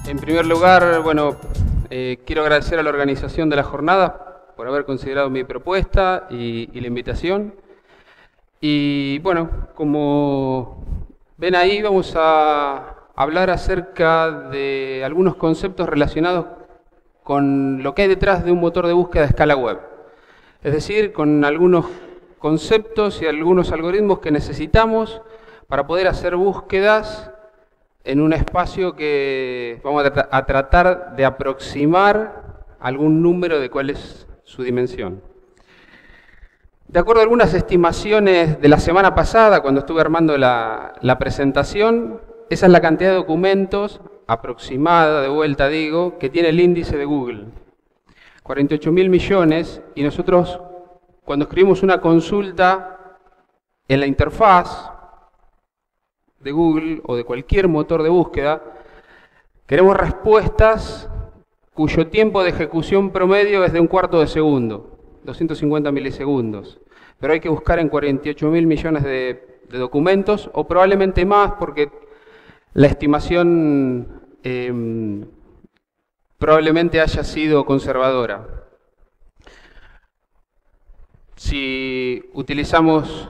En primer lugar, bueno, quiero agradecer a la organización de la jornada por haber considerado mi propuesta y la invitación. Y bueno, como ven ahí, vamos a hablar acerca de algunos conceptos relacionados con lo que hay detrás de un motor de búsqueda a escala web. Es decir, con algunos conceptos y algunos algoritmos que necesitamos para poder hacer búsquedas en un espacio que vamos a tratar de aproximar algún número de cuál es su dimensión. De acuerdo a algunas estimaciones de la semana pasada, cuando estuve armando la presentación, esa es la cantidad de documentos aproximada, de vuelta digo, que tiene el índice de Google. 48.000 millones, y nosotros cuando escribimos una consulta en la interfaz de Google o de cualquier motor de búsqueda, queremos respuestas cuyo tiempo de ejecución promedio es de un cuarto de segundo, 250 milisegundos. Pero hay que buscar en 48.000 millones de documentos, o probablemente más, porque la estimación probablemente haya sido conservadora. Si utilizamos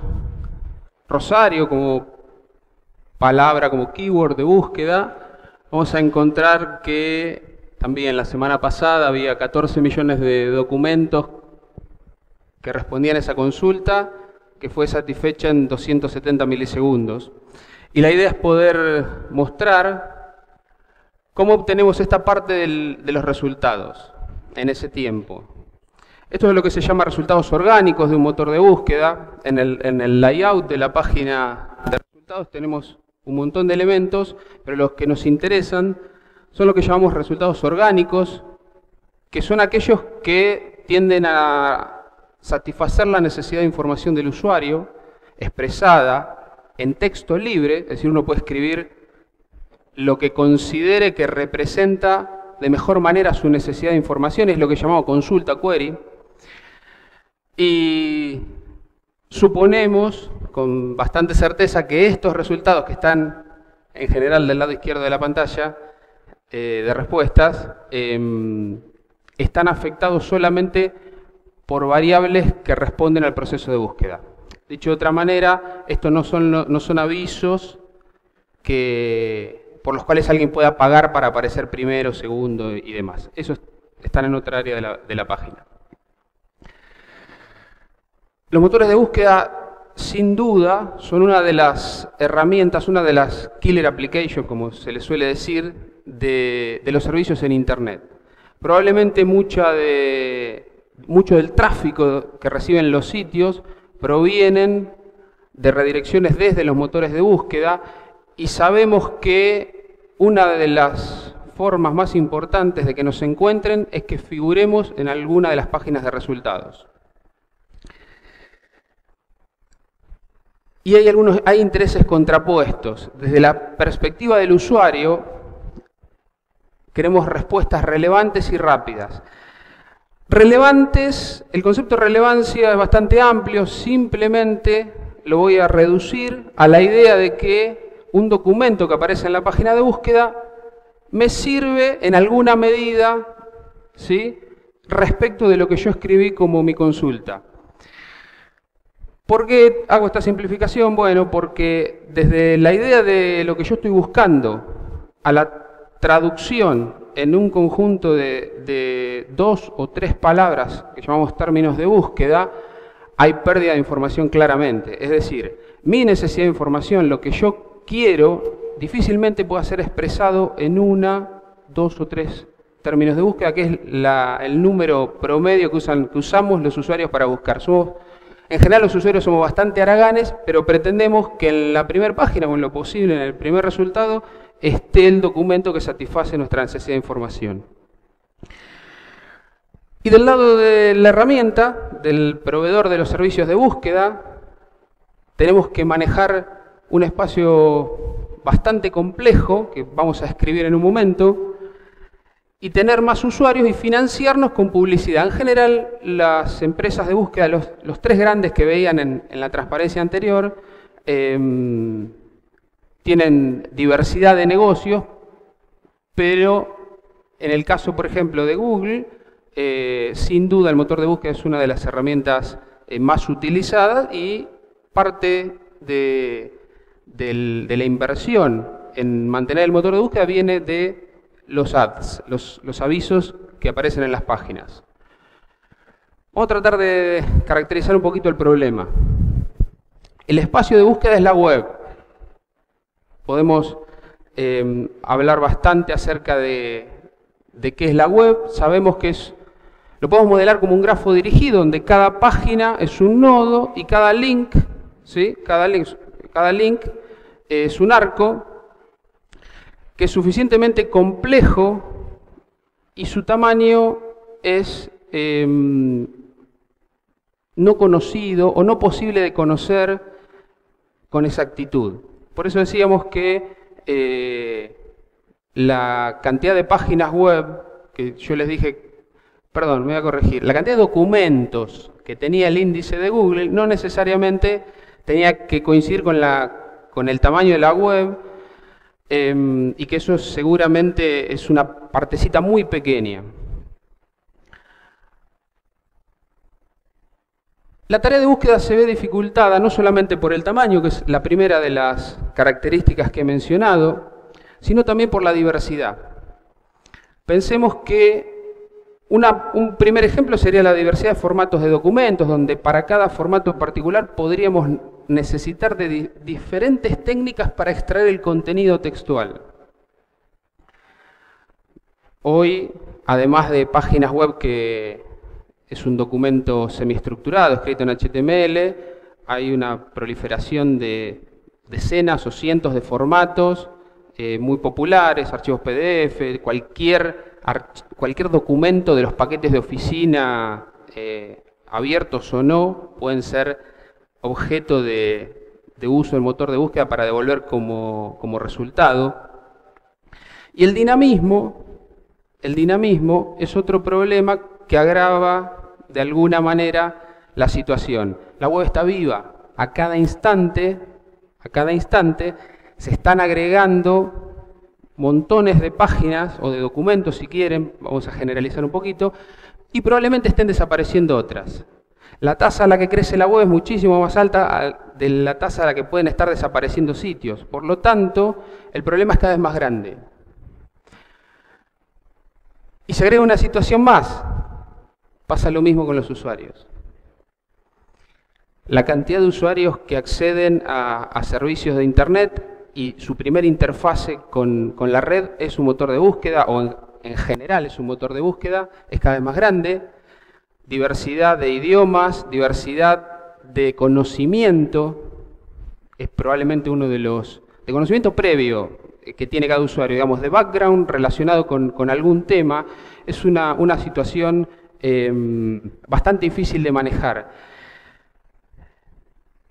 Rosario como palabra, como keyword de búsqueda, vamos a encontrar que también la semana pasada había 14 millones de documentos que respondían a esa consulta, que fue satisfecha en 270 milisegundos. Y la idea es poder mostrar cómo obtenemos esta parte de los resultados en ese tiempo. Esto es lo que se llama resultados orgánicos de un motor de búsqueda. En el layout de la página de resultados tenemos un montón de elementos, pero los que nos interesan son lo que llamamos resultados orgánicos, que son aquellos que tienden a satisfacer la necesidad de información del usuario, expresada en texto libre, es decir, uno puede escribir lo que considere que representa de mejor manera su necesidad de información, es lo que llamamos consulta query. Y suponemos con bastante certeza que estos resultados que están en general del lado izquierdo de la pantalla de respuestas están afectados solamente por variables que responden al proceso de búsqueda. Dicho de otra manera, estos no son avisos por los cuales alguien pueda pagar para aparecer primero, segundo y demás. Esos están en otra área de la página. Los motores de búsqueda, sin duda, son una de las herramientas, una de las killer applications, como se le suele decir, de los servicios en Internet. Probablemente mucho del tráfico que reciben los sitios provienen de redirecciones desde los motores de búsqueda, y sabemos que una de las formas más importantes de que nos encuentren es que figuremos en alguna de las páginas de resultados. Y hay intereses contrapuestos. Desde la perspectiva del usuario, queremos respuestas relevantes y rápidas. Relevantes, el concepto de relevancia es bastante amplio, simplemente lo voy a reducir a la idea de que un documento que aparece en la página de búsqueda me sirve en alguna medida, ¿sí?, respecto de lo que yo escribí como mi consulta. ¿Por qué hago esta simplificación? Bueno, porque desde la idea de lo que yo estoy buscando a la traducción en un conjunto de 2 o 3 palabras que llamamos términos de búsqueda, hay pérdida de información claramente. Es decir, mi necesidad de información, lo que yo quiero, difícilmente puede ser expresado en 1, 2 o 3 términos de búsqueda, que es el número promedio que usamos los usuarios para buscar. En general los usuarios somos bastante haraganes, pero pretendemos que en la primera página, o en lo posible, en el primer resultado, esté el documento que satisface nuestra necesidad de información. Y del lado de la herramienta, del proveedor de los servicios de búsqueda, tenemos que manejar un espacio bastante complejo, que vamos a escribir en un momento, y tener más usuarios y financiarnos con publicidad. En general, las empresas de búsqueda, los 3 grandes que veían en la transparencia anterior, tienen diversidad de negocios, pero en el caso, por ejemplo, de Google, sin duda el motor de búsqueda es una de las herramientas más utilizadas y parte de la inversión en mantener el motor de búsqueda viene de los ads, los avisos que aparecen en las páginas. Vamos a tratar de caracterizar un poquito el problema. El espacio de búsqueda es la web. Podemos hablar bastante acerca de qué es la web. Sabemos que lo podemos modelar como un grafo dirigido, donde cada página es un nodo y cada link, ¿sí? Cada link es un arco que es suficientemente complejo y su tamaño es no conocido o no posible de conocer con exactitud. Por eso decíamos que la cantidad de páginas web, que yo les dije, perdón, me voy a corregir, la cantidad de documentos que tenía el índice de Google no necesariamente tenía que coincidir con el tamaño de la web, y que eso seguramente es una partecita muy pequeña. La tarea de búsqueda se ve dificultada no solamente por el tamaño, que es la primera de las características que he mencionado, sino también por la diversidad. Pensemos que un primer ejemplo sería la diversidad de formatos de documentos, donde para cada formato en particular podríamos necesitar de diferentes técnicas para extraer el contenido textual. Hoy, además de páginas web que es un documento semiestructurado, escrito en HTML, hay una proliferación de decenas o cientos de formatos muy populares, archivos PDF, cualquier documento de los paquetes de oficina, abiertos o no, pueden ser objeto de uso del motor de búsqueda para devolver como resultado. Y el dinamismo es otro problema que agrava de alguna manera la situación. La web está viva, a cada instante se están agregando montones de páginas o de documentos, si quieren, vamos a generalizar un poquito, y probablemente estén desapareciendo otras. La tasa a la que crece la web es muchísimo más alta de la tasa a la que pueden estar desapareciendo sitios. Por lo tanto, el problema es cada vez más grande. Y se agrega una situación más. Pasa lo mismo con los usuarios. La cantidad de usuarios que acceden a servicios de Internet y su primera interfase con la red es un motor de búsqueda, o en general es un motor de búsqueda, es cada vez más grande. Diversidad de idiomas, diversidad de conocimiento, es probablemente uno de los... de conocimiento previo que tiene cada usuario, digamos, de background relacionado con algún tema, es una situación bastante difícil de manejar.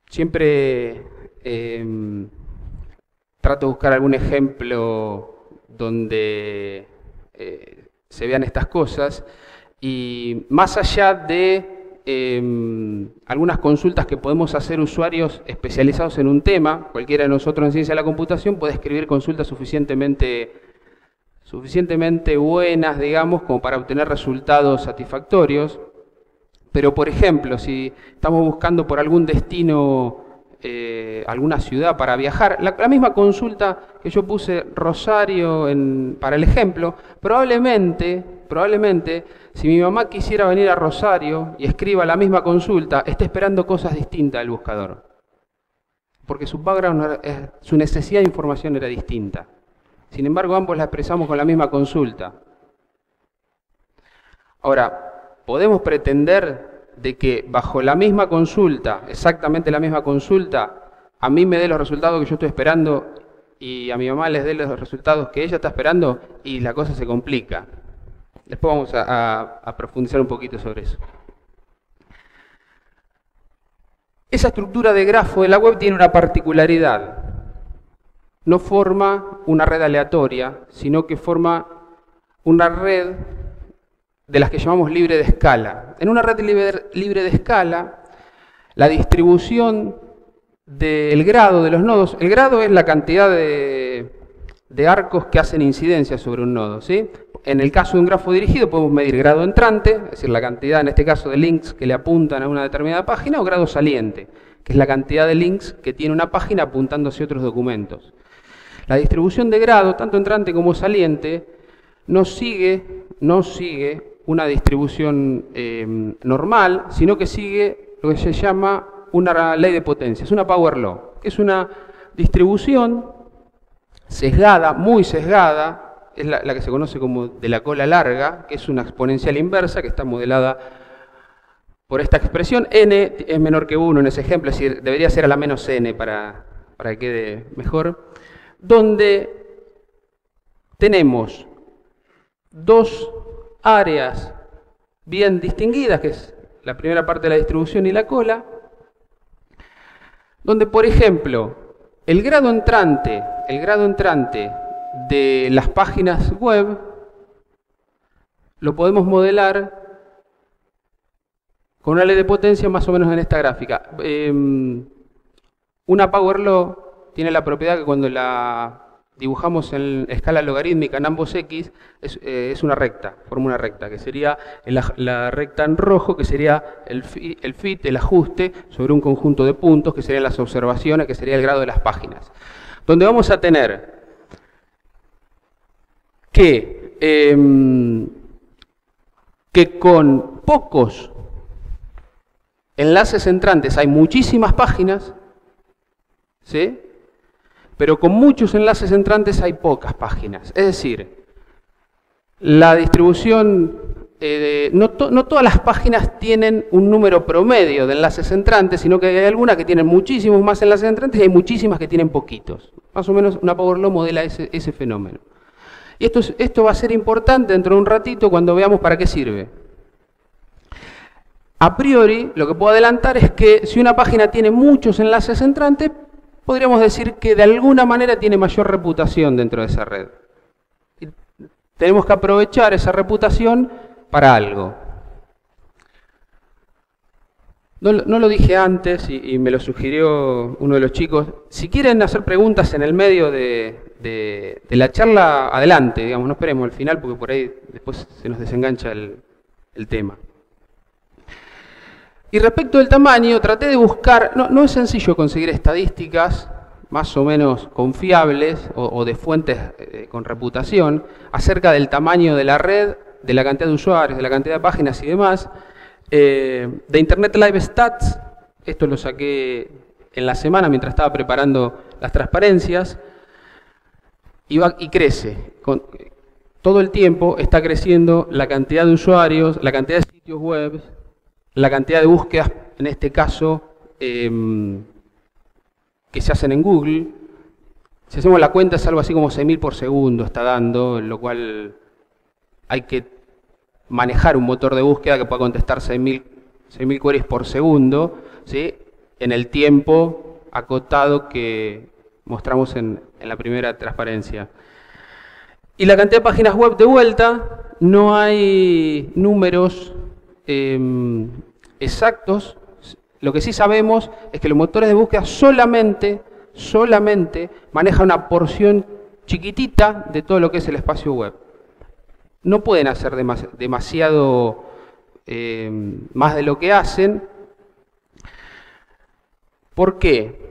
Siempre trato de buscar algún ejemplo donde se vean estas cosas, y más allá de algunas consultas que podemos hacer usuarios especializados en un tema, cualquiera de nosotros en ciencia de la computación puede escribir consultas suficientemente buenas, digamos, como para obtener resultados satisfactorios. Pero, por ejemplo, si estamos buscando por algún destino, alguna ciudad para viajar, la misma consulta que yo puse Rosario para el ejemplo, probablemente, si mi mamá quisiera venir a Rosario y escriba la misma consulta, esté esperando cosas distintas del buscador. Porque su background, su necesidad de información era distinta. Sin embargo, ambos la expresamos con la misma consulta. Ahora, ¿podemos pretender de que bajo la misma consulta, exactamente la misma consulta, a mí me dé los resultados que yo estoy esperando y a mi mamá les dé los resultados que ella está esperando? Y la cosa se complica. Después vamos a profundizar un poquito sobre eso. Esa estructura de grafo de la web tiene una particularidad. No forma una red aleatoria, sino que forma una red de las que llamamos libre de escala. En una red libre de escala, la distribución del grado de los nodos, el grado es la cantidad de de arcos que hacen incidencia sobre un nodo, ¿sí? En el caso de un grafo dirigido podemos medir grado entrante, es decir, la cantidad en este caso de links que le apuntan a una determinada página, o grado saliente, que es la cantidad de links que tiene una página apuntando hacia otros documentos. La distribución de grado, tanto entrante como saliente, no sigue una distribución normal, sino que sigue lo que se llama una ley de potencia, es una power law, que es una distribución sesgada, muy sesgada, es la que se conoce como de la cola larga, que es una exponencial inversa que está modelada por esta expresión. N es menor que 1 en ese ejemplo, es decir, debería ser a la menos n para que quede mejor, donde tenemos dos áreas bien distinguidas, que es la primera parte de la distribución y la cola, donde, por ejemplo, el grado entrante de las páginas web lo podemos modelar con una ley de potencia más o menos en esta gráfica. Una power law tiene la propiedad que cuando la dibujamos en escala logarítmica en ambos x, es una recta, forma una recta, que sería la recta en rojo, que sería el fit, el ajuste sobre un conjunto de puntos, que serían las observaciones, que sería el grado de las páginas. Donde vamos a tener que con pocos enlaces entrantes hay muchísimas páginas, ¿sí? Pero con muchos enlaces entrantes hay pocas páginas. Es decir, la distribución, no todas las páginas tienen un número promedio de enlaces entrantes, sino que hay algunas que tienen muchísimos más enlaces entrantes y hay muchísimas que tienen poquitos. Más o menos una power law modela ese fenómeno. Y esto va a ser importante dentro de un ratito cuando veamos para qué sirve. A priori, lo que puedo adelantar es que si una página tiene muchos enlaces entrantes, podríamos decir que de alguna manera tiene mayor reputación dentro de esa red. Y tenemos que aprovechar esa reputación para algo. No lo dije antes y me lo sugirió uno de los chicos. Si quieren hacer preguntas en el medio de la charla, adelante, digamos, no esperemos al final porque por ahí después se nos desengancha el tema. Y respecto del tamaño, traté de buscar, no es sencillo conseguir estadísticas más o menos confiables o de fuentes con reputación acerca del tamaño de la red, de la cantidad de usuarios, de la cantidad de páginas y demás. De Internet Live Stats, esto lo saqué en la semana mientras estaba preparando las transparencias, y crece. Todo el tiempo está creciendo la cantidad de usuarios, la cantidad de sitios web, la cantidad de búsquedas, en este caso, que se hacen en Google. Si hacemos la cuenta es algo así como 6.000 por segundo está dando, en lo cual hay que manejar un motor de búsqueda que pueda contestar 6.000 queries por segundo, ¿sí? En el tiempo acotado que mostramos en la primera transparencia. Y la cantidad de páginas web de vuelta, no hay números exactos. Lo que sí sabemos es que los motores de búsqueda solamente manejan una porción chiquitita de todo lo que es el espacio web. No pueden hacer demasiado más de lo que hacen. ¿Por qué?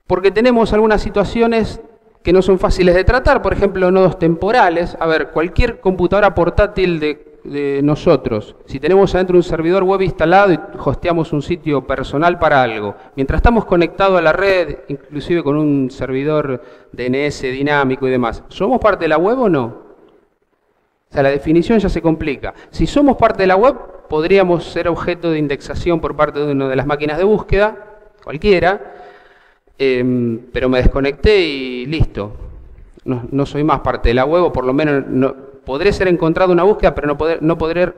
Porque tenemos algunas situaciones que no son fáciles de tratar, por ejemplo, nodos temporales. A ver, cualquier computadora portátil de nosotros, si tenemos adentro un servidor web instalado y hosteamos un sitio personal para algo, mientras estamos conectados a la red, inclusive con un servidor DNS dinámico y demás, ¿somos parte de la web o no? O sea, la definición ya se complica. Si somos parte de la web, podríamos ser objeto de indexación por parte de una de las máquinas de búsqueda, cualquiera, pero me desconecté y listo. No soy más parte de la web, o por lo menos podré ser encontrado en una búsqueda, pero no podré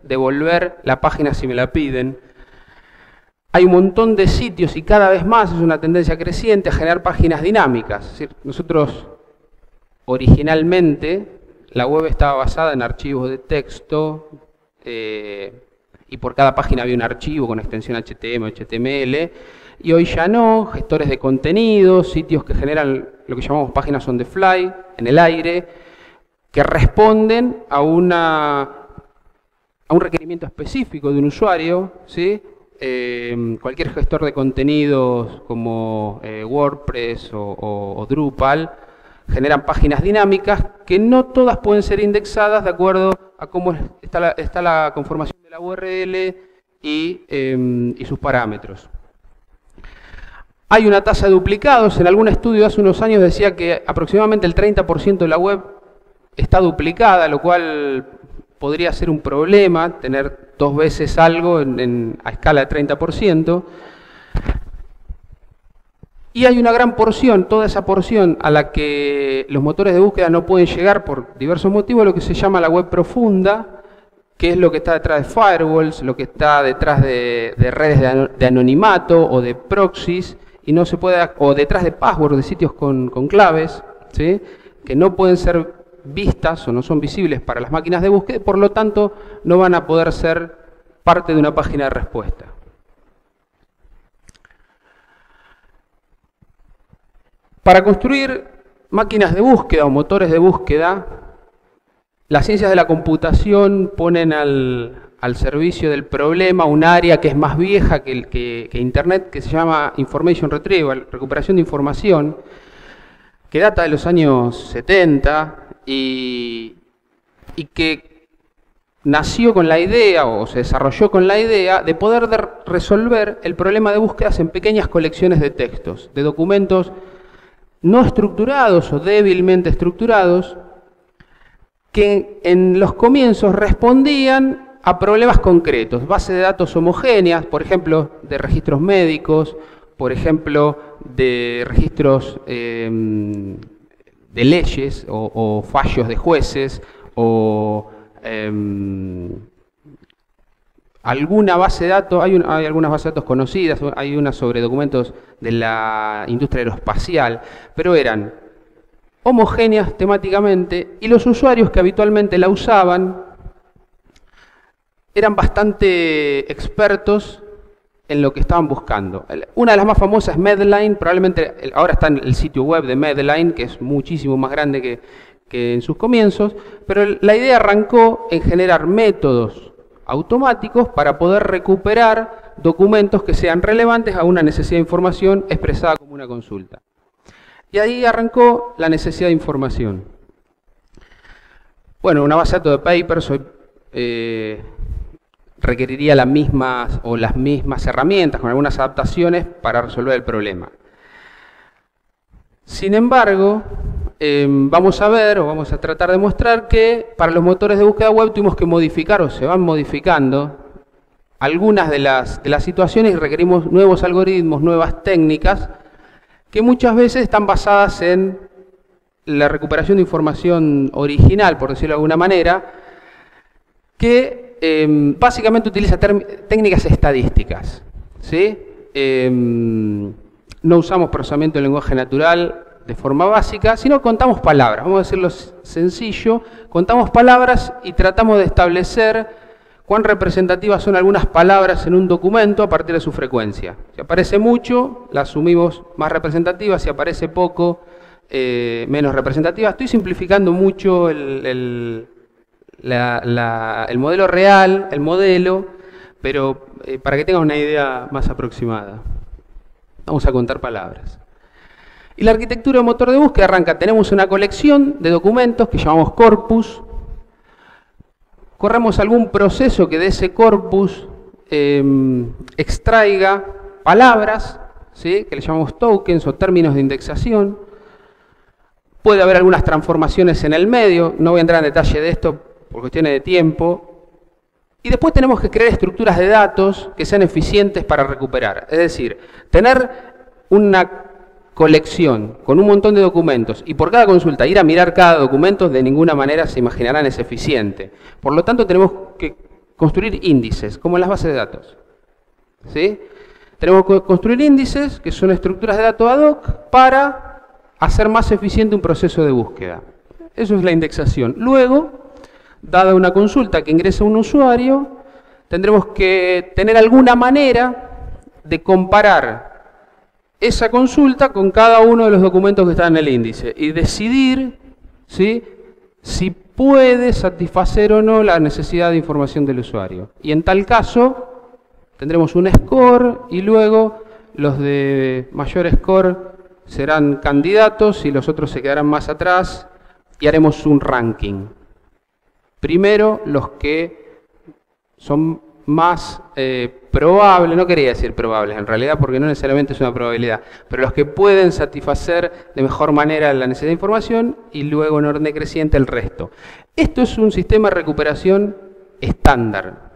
devolver la página si me la piden. Hay un montón de sitios y cada vez más es una tendencia creciente a generar páginas dinámicas. Es decir, nosotros originalmente la web estaba basada en archivos de texto y por cada página había un archivo con extensión HTML o HTML, y hoy ya no, gestores de contenidos, sitios que generan lo que llamamos páginas on the fly, en el aire, que responden a un requerimiento específico de un usuario, ¿sí? Cualquier gestor de contenidos como WordPress o Drupal generan páginas dinámicas que no todas pueden ser indexadas de acuerdo a cómo está la conformación de la URL y sus parámetros. Hay una tasa de duplicados. En algún estudio hace unos años decía que aproximadamente el 30% de la web está duplicada, lo cual podría ser un problema, tener 2 veces algo a escala de 30%. Y hay una gran porción, toda esa porción a la que los motores de búsqueda no pueden llegar por diversos motivos, lo que se llama la web profunda, que es lo que está detrás de firewalls, lo que está detrás de redes de anonimato o de proxies, y no se puede, o detrás de passwords de sitios con claves, ¿sí? Que no pueden ser vistas o no son visibles para las máquinas de búsqueda, por lo tanto no van a poder ser parte de una página de respuesta. Para construir máquinas de búsqueda o motores de búsqueda, las ciencias de la computación ponen al servicio del problema un área que es más vieja que Internet, que se llama Information Retrieval, recuperación de información, que data de los años 70 y que nació con la idea o se desarrolló con la idea de poder resolver el problema de búsquedas en pequeñas colecciones de textos, de documentos no estructurados o débilmente estructurados, que en los comienzos respondían a problemas concretos, bases de datos homogéneas, por ejemplo, de registros médicos, por ejemplo, de registros de leyes o fallos de jueces, o alguna base de datos, hay algunas bases de datos conocidas, hay una sobre documentos de la industria aeroespacial, pero eran homogéneas temáticamente y los usuarios que habitualmente la usaban eran bastante expertos en lo que estaban buscando. Una de las más famosas es Medline, probablemente ahora está en el sitio web de Medline, que es muchísimo más grande que en sus comienzos, pero la idea arrancó en generar métodos automáticos para poder recuperar documentos que sean relevantes a una necesidad de información expresada como una consulta. Y ahí arrancó la necesidad de información. Bueno, una base de datos de papers requeriría las mismas herramientas, con algunas adaptaciones para resolver el problema. Sin embargo, vamos a tratar de mostrar que para los motores de búsqueda web tuvimos que modificar, o se van modificando, algunas de las situaciones y requerimos nuevos algoritmos, nuevas técnicas, que muchas veces están basadas en la recuperación de información original, por decirlo de alguna manera, que básicamente utiliza técnicas estadísticas, ¿sí? No usamos procesamiento de lenguaje natural de forma básica, sino contamos palabras. Vamos a decirlo sencillo, contamos palabras y tratamos de establecer cuán representativas son algunas palabras en un documento a partir de su frecuencia. Si aparece mucho, la asumimos más representativa; si aparece poco, menos representativa. Estoy simplificando mucho el modelo real, pero para que tengan una idea más aproximada. Vamos a contar palabras. Y la arquitectura de motor de búsqueda arranca, tenemos una colección de documentos que llamamos corpus, corremos algún proceso que de ese corpus extraiga palabras, ¿sí? Que le llamamos tokens o términos de indexación. Puede haber algunas transformaciones en el medio, no voy a entrar en detalle de esto por cuestiones de tiempo. Y después tenemos que crear estructuras de datos que sean eficientes para recuperar. Es decir, tener una colección con un montón de documentos y por cada consulta ir a mirar cada documento de ninguna manera se imaginarán es eficiente. Por lo tanto tenemos que construir índices, como en las bases de datos, ¿sí? Tenemos que construir índices que son estructuras de datos ad hoc para hacer más eficiente un proceso de búsqueda. Eso es la indexación. Luego, dada una consulta que ingresa un usuario, tendremos que tener alguna manera de comparar esa consulta con cada uno de los documentos que están en el índice y decidir, ¿sí?, si puede satisfacer o no la necesidad de información del usuario. Y en tal caso, tendremos un score y luego los de mayor score serán candidatos y los otros se quedarán más atrás y haremos un ranking. Primero, los que son más probables, no quería decir probables en realidad porque no necesariamente es una probabilidad, pero los que pueden satisfacer de mejor manera la necesidad de información y luego en orden decreciente el resto. Esto es un sistema de recuperación estándar.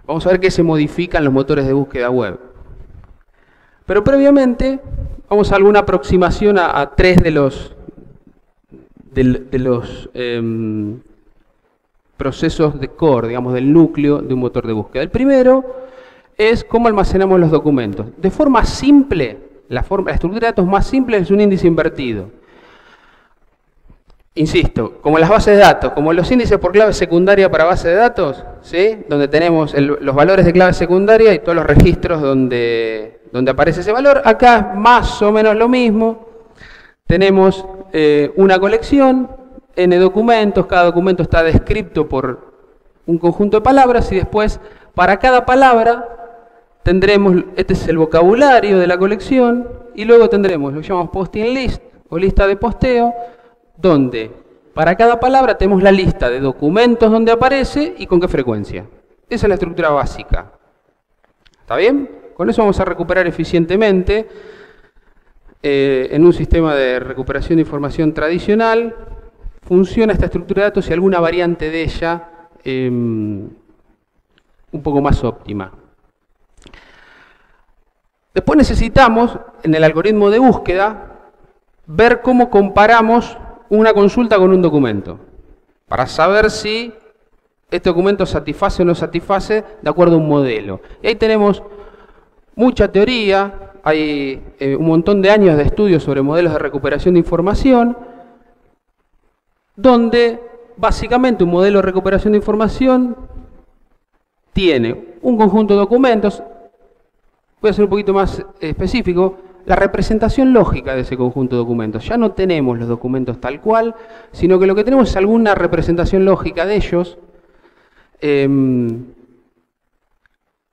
Vamos a ver qué se modifican los motores de búsqueda web. Pero previamente vamos a alguna aproximación a tres de los procesos de core, digamos, del núcleo de un motor de búsqueda. El primero es cómo almacenamos los documentos. De forma simple, la estructura de datos más simple es un índice invertido. Insisto, como las bases de datos, como los índices por clave secundaria para base de datos, ¿sí?, donde tenemos los valores de clave secundaria y todos los registros donde aparece ese valor, acá es más o menos lo mismo. Tenemos una colección, N documentos, cada documento está descrito por un conjunto de palabras y después para cada palabra tendremos, este es el vocabulario de la colección, y luego tendremos lo que llamamos posting list o lista de posteo, donde para cada palabra tenemos la lista de documentos donde aparece y con qué frecuencia. Esa es la estructura básica. ¿Está bien? Con eso vamos a recuperar eficientemente en un sistema de recuperación de información tradicional. Funciona esta estructura de datos y alguna variante de ella un poco más óptima. Después necesitamos, en el algoritmo de búsqueda, ver cómo comparamos una consulta con un documento, para saber si este documento satisface o no satisface de acuerdo a un modelo. Y ahí tenemos mucha teoría, hay un montón de años de estudios sobre modelos de recuperación de información, donde básicamente un modelo de recuperación de información tiene un conjunto de documentos, voy a ser un poquito más específico, la representación lógica de ese conjunto de documentos. Ya no tenemos los documentos tal cual, sino que lo que tenemos es alguna representación lógica de ellos.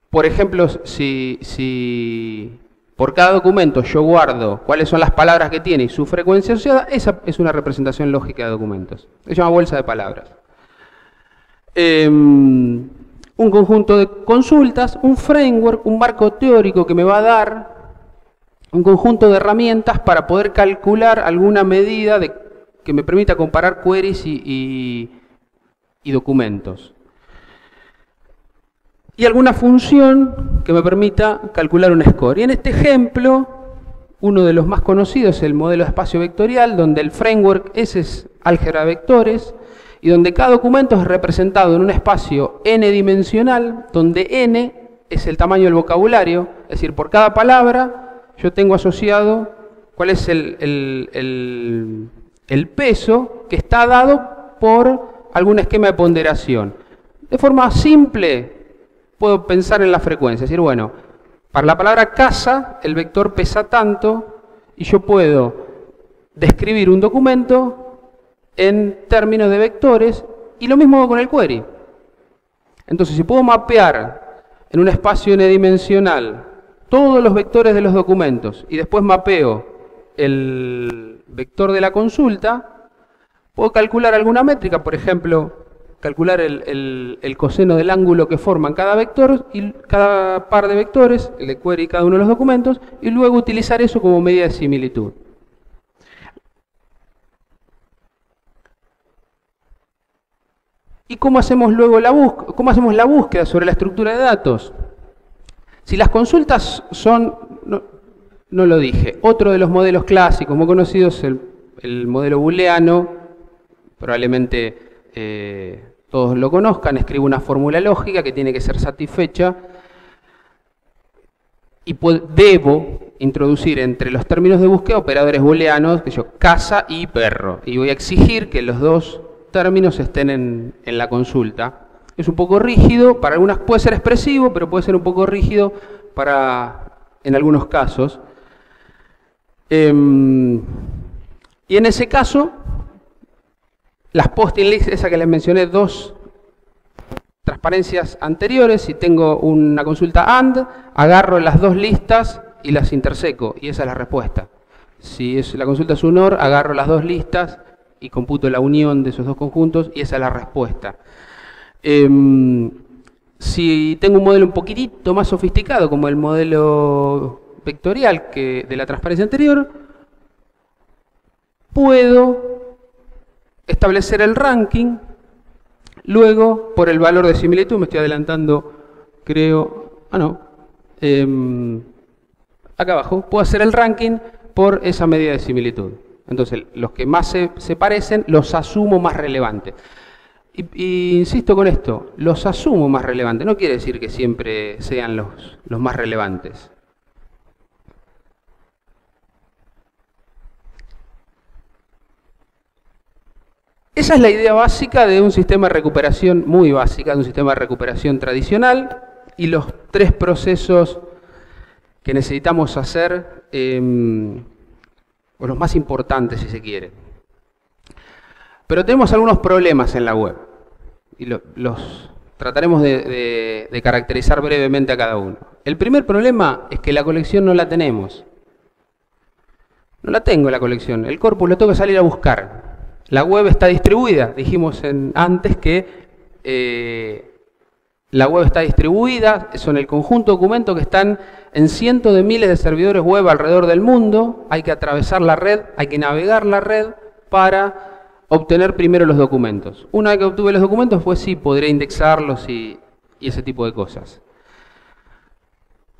Por ejemplo, si por cada documento yo guardo cuáles son las palabras que tiene y su frecuencia asociada, esa es una representación lógica de documentos. Se llama bolsa de palabras. Un conjunto de consultas, un framework, un marco teórico que me va a dar un conjunto de herramientas para poder calcular alguna medida que me permita comparar queries y documentos. Y alguna función que me permita calcular un score. Y en este ejemplo, uno de los más conocidos es el modelo de espacio vectorial, donde el framework ese es álgebra de vectores, y donde cada documento es representado en un espacio n-dimensional, donde n es el tamaño del vocabulario, es decir, por cada palabra yo tengo asociado cuál es el peso que está dado por algún esquema de ponderación. De forma simple, puedo pensar en la frecuencia, es decir, bueno, para la palabra casa, el vector pesa tanto, y yo puedo describir un documento en términos de vectores, y lo mismo con el query. Entonces, si puedo mapear en un espacio n-dimensional todos los vectores de los documentos, y después mapeo el vector de la consulta, puedo calcular alguna métrica, por ejemplo, calcular el coseno del ángulo que forman cada vector y cada par de vectores, el de query y cada uno de los documentos, y luego utilizar eso como medida de similitud. ¿Y cómo hacemos luego la búsqueda sobre la estructura de datos? Si las consultas son, no lo dije, otro de los modelos clásicos muy conocidos es el modelo booleano, probablemente todos lo conozcan. Escribo una fórmula lógica que tiene que ser satisfecha y debo introducir entre los términos de búsqueda operadores booleanos, que yo, casa y perro, y voy a exigir que los dos términos estén en la consulta Es un poco rígido, para algunas puede ser expresivo, pero puede ser un poco rígido en algunos casos. Y en ese caso, las posting lists, esa que les mencioné, 2 transparencias anteriores, si tengo una consulta AND, agarro las 2 listas y las interseco, y esa es la respuesta. Si la consulta es un OR, agarro las 2 listas y computo la unión de esos 2 conjuntos, y esa es la respuesta. Si tengo un modelo un poquitito más sofisticado, como el modelo vectorial de la transparencia anterior, puedo establecer el ranking, luego por el valor de similitud, me estoy adelantando, creo, acá abajo, puedo hacer el ranking por esa medida de similitud. Entonces, los que más se parecen, los asumo más relevantes. Y insisto con esto, los asumo más relevantes, no quiere decir que siempre sean los más relevantes. Esa es la idea básica de un sistema de recuperación, muy básica, de un sistema de recuperación tradicional, y los 3 procesos que necesitamos hacer, o los más importantes si se quiere. Pero tenemos algunos problemas en la web, y los trataremos de caracterizar brevemente a cada uno. El primer problema es que la colección no la tenemos. No la tengo la colección, el corpus lo tengo que salir a buscar. La web está distribuida, dijimos antes que la web está distribuida, son el conjunto de documentos que están en cientos de miles de servidores web alrededor del mundo, hay que atravesar la red, hay que navegar la red para obtener primero los documentos. Una vez que obtuve los documentos, pues sí, podré indexarlos y ese tipo de cosas.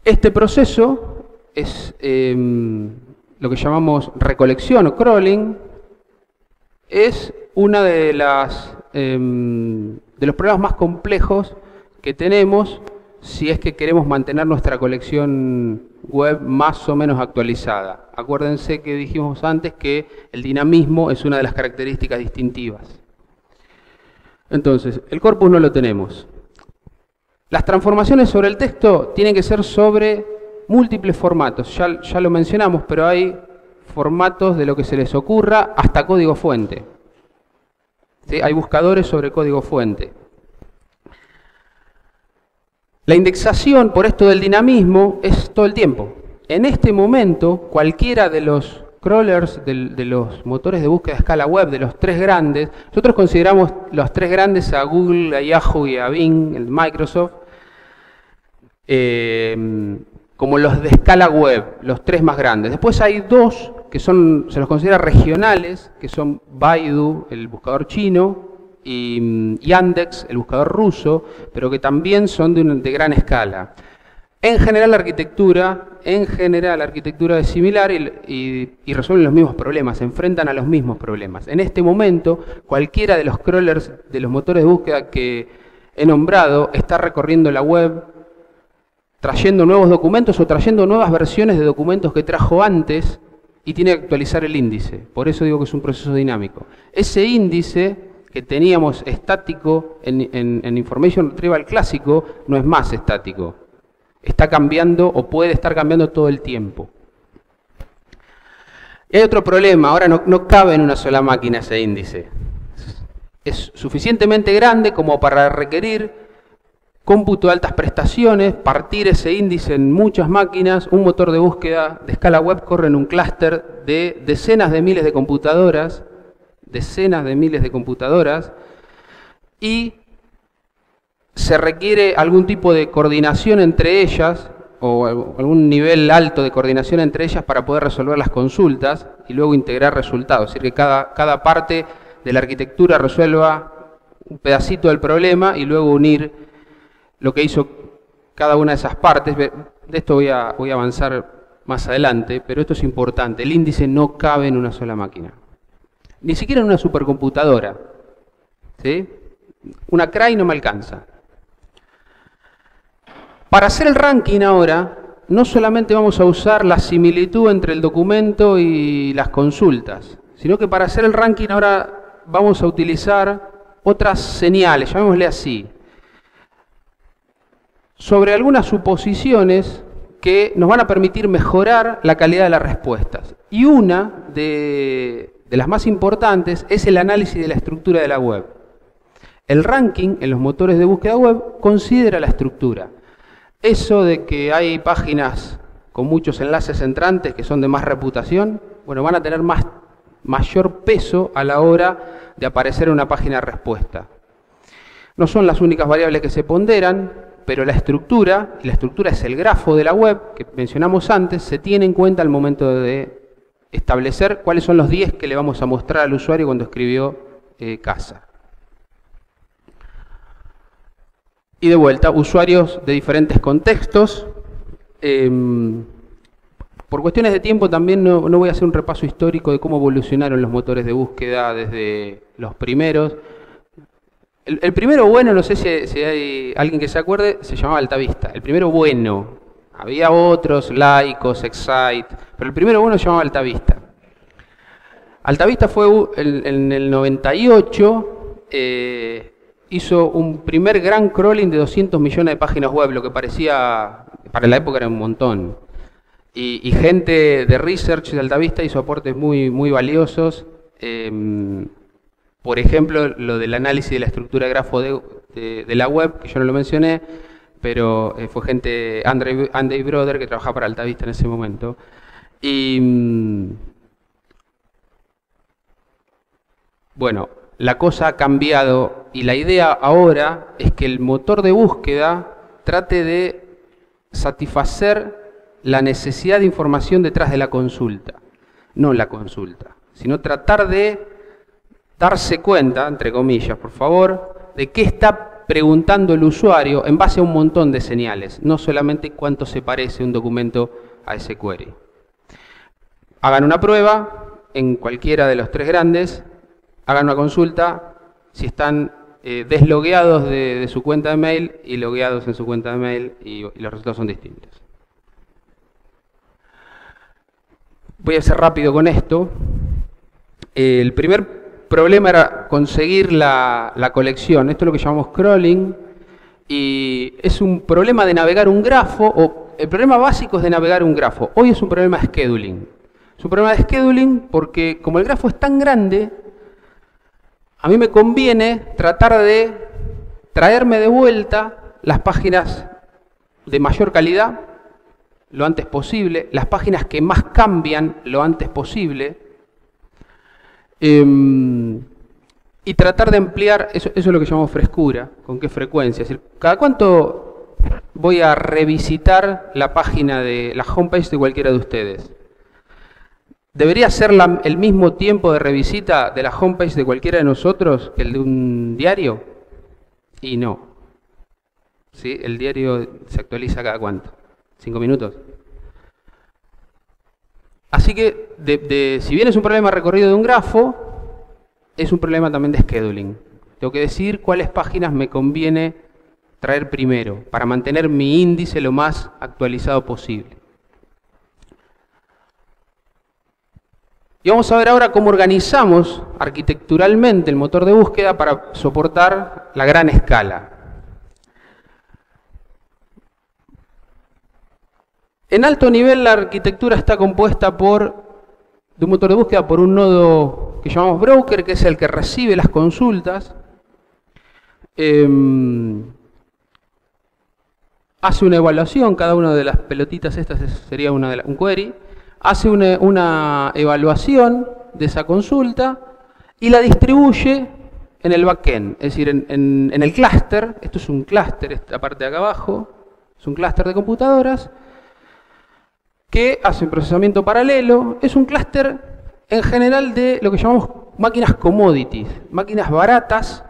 Este proceso es lo que llamamos recolección o crawling. Es una de los problemas más complejos que tenemos si es que queremos mantener nuestra colección web más o menos actualizada. Acuérdense que dijimos antes que el dinamismo es una de las características distintivas. Entonces, el corpus no lo tenemos. Las transformaciones sobre el texto tienen que ser sobre múltiples formatos. Ya lo mencionamos, pero hay formatos de lo que se les ocurra hasta código fuente. ¿Sí? Hay buscadores sobre código fuente. La indexación, por esto del dinamismo, es todo el tiempo. En este momento, cualquiera de los crawlers, de los motores de búsqueda a escala web, de los 3 grandes, nosotros consideramos los 3 grandes a Google, a Yahoo y a Bing, el Microsoft, como los de escala web, los 3 más grandes. Después hay 2 que se los considera regionales, que son Baidu, el buscador chino, y Yandex, el buscador ruso, pero que también son de gran escala. En general la arquitectura es similar y resuelven los mismos problemas, se enfrentan a los mismos problemas. En este momento, cualquiera de los crawlers de los motores de búsqueda que he nombrado está recorriendo la web, trayendo nuevos documentos o trayendo nuevas versiones de documentos que trajo antes y tiene que actualizar el índice. Por eso digo que es un proceso dinámico. Ese índice que teníamos estático en Information Retrieval clásico no es más estático. Está cambiando o puede estar cambiando todo el tiempo. Y hay otro problema, ahora no cabe en una sola máquina ese índice. Es suficientemente grande como para requerir cómputo de altas prestaciones, partir ese índice en muchas máquinas. Un motor de búsqueda de escala web corre en un clúster de decenas de miles de computadoras, y se requiere algún tipo de coordinación entre ellas, o algún nivel alto de coordinación entre ellas para poder resolver las consultas y luego integrar resultados. Es decir, que cada parte de la arquitectura resuelva un pedacito del problema y luego unir lo que hizo cada una de esas partes. De esto voy a avanzar más adelante, pero esto es importante. El índice no cabe en una sola máquina. Ni siquiera en una supercomputadora. ¿Sí? Una CRAI no me alcanza. Para hacer el ranking ahora, no solamente vamos a usar la similitud entre el documento y las consultas, sino que para hacer el ranking ahora vamos a utilizar otras señales, llamémosle así. sobre algunas suposiciones que nos van a permitir mejorar la calidad de las respuestas. Y una de las más importantes es el análisis de la estructura de la web. El ranking en los motores de búsqueda web considera la estructura. Eso de que hay páginas con muchos enlaces entrantes que son de más reputación, bueno, van a tener mayor peso a la hora de aparecer en una página de respuesta. No son las únicas variables que se ponderan, pero la estructura, y la estructura es el grafo de la web que mencionamos antes, se tiene en cuenta al momento de establecer cuáles son los 10 que le vamos a mostrar al usuario cuando escribió casa. Y de vuelta, usuarios de diferentes contextos. Por cuestiones de tiempo también no voy a hacer un repaso histórico de cómo evolucionaron los motores de búsqueda desde los primeros. El primero bueno, no sé si hay alguien que se acuerde, se llamaba Altavista. El primero bueno. Había otros, Laicos, Excite, pero el primero bueno se llamaba Altavista. Altavista fue en el 98, hizo un primer gran crawling de 200 millones de páginas web, lo que parecía, para la época era un montón. Y gente de research de Altavista hizo aportes muy valiosos. Por ejemplo, lo del análisis de la estructura de grafo de la web, que yo no lo mencioné, pero fue gente, Andy Brother, que trabajaba para Altavista en ese momento. Y bueno, la cosa ha cambiado y la idea ahora es que el motor de búsqueda trate de satisfacer la necesidad de información detrás de la consulta. No la consulta, sino tratar de darse cuenta, entre comillas, por favor, de qué está preguntando el usuario en base a un montón de señales, no solamente cuánto se parece un documento a ese query. Hagan una prueba en cualquiera de los 3 grandes, hagan una consulta si están deslogueados de su cuenta de mail y logueados en su cuenta de mail y los resultados son distintos. Voy a ser rápido con esto. El primer problema era conseguir la colección. Esto es lo que llamamos crawling. Y es un problema de navegar un grafo, o el problema básico es de navegar un grafo. Hoy es un problema de scheduling. Es un problema de scheduling porque como el grafo es tan grande, a mí me conviene tratar de traerme de vuelta las páginas de mayor calidad lo antes posible, las páginas que más cambian lo antes posible, y tratar de ampliar, eso es lo que llamamos frescura, con qué frecuencia. Es decir, ¿cada cuánto voy a revisitar la página de la homepage de cualquiera de ustedes? ¿Debería ser el mismo tiempo de revisita de la homepage de cualquiera de nosotros que el de un diario? Y no. ¿Sí? El diario se actualiza cada cuánto. 5 minutos. Así que, si bien es un problema recorrido de un grafo, es un problema también de scheduling. Tengo que decidir cuáles páginas me conviene traer primero, para mantener mi índice lo más actualizado posible. Y vamos a ver ahora cómo organizamos arquitecturalmente el motor de búsqueda para soportar la gran escala. En alto nivel la arquitectura está compuesta de un motor de búsqueda por un nodo que llamamos broker, que es el que recibe las consultas. Hace una evaluación, cada una de las pelotitas estas sería un query. Hace una evaluación de esa consulta y la distribuye en el backend, es decir, en el clúster. Esto es un clúster, esta parte de acá abajo, es un clúster de computadoras que hace un procesamiento paralelo. Es un clúster en general de lo que llamamos máquinas commodities, máquinas baratas,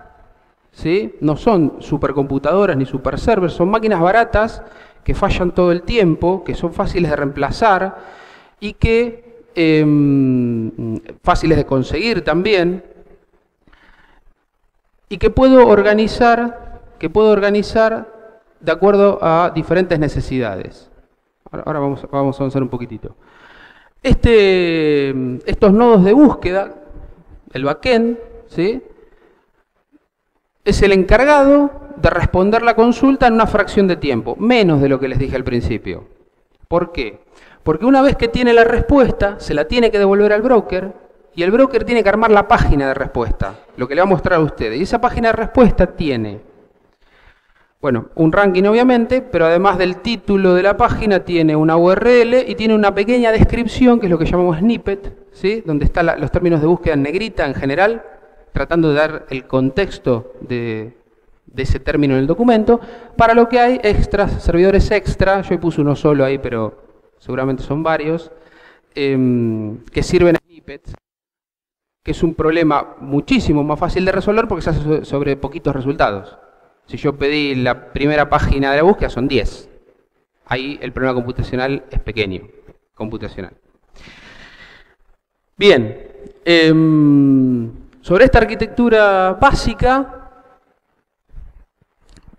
¿sí? No son supercomputadoras ni super servers, son máquinas baratas que fallan todo el tiempo, que son fáciles de reemplazar y que fáciles de conseguir también, y que puedo organizar de acuerdo a diferentes necesidades. Ahora vamos a avanzar un poquitito. Estos nodos de búsqueda, el backend, ¿sí?, es el encargado de responder la consulta en una fracción de tiempo, menos de lo que les dije al principio. ¿Por qué? Porque una vez que tiene la respuesta, se la tiene que devolver al broker, y el broker tiene que armar la página de respuesta, lo que le va a mostrar a ustedes. Y esa página de respuesta tiene, bueno, un ranking obviamente, pero además del título de la página tiene una URL y tiene una pequeña descripción, que es lo que llamamos snippet, ¿sí? Donde están los términos de búsqueda en negrita en general, tratando de dar el contexto de ese término en el documento. Para lo que hay extras, servidores extra, yo puse uno solo ahí, pero seguramente son varios, que sirven a snippets, que es un problema muchísimo más fácil de resolver porque se hace sobre poquitos resultados. Si yo pedí la primera página de la búsqueda, son 10. Ahí el problema computacional es pequeño, computacional. Bien, sobre esta arquitectura básica,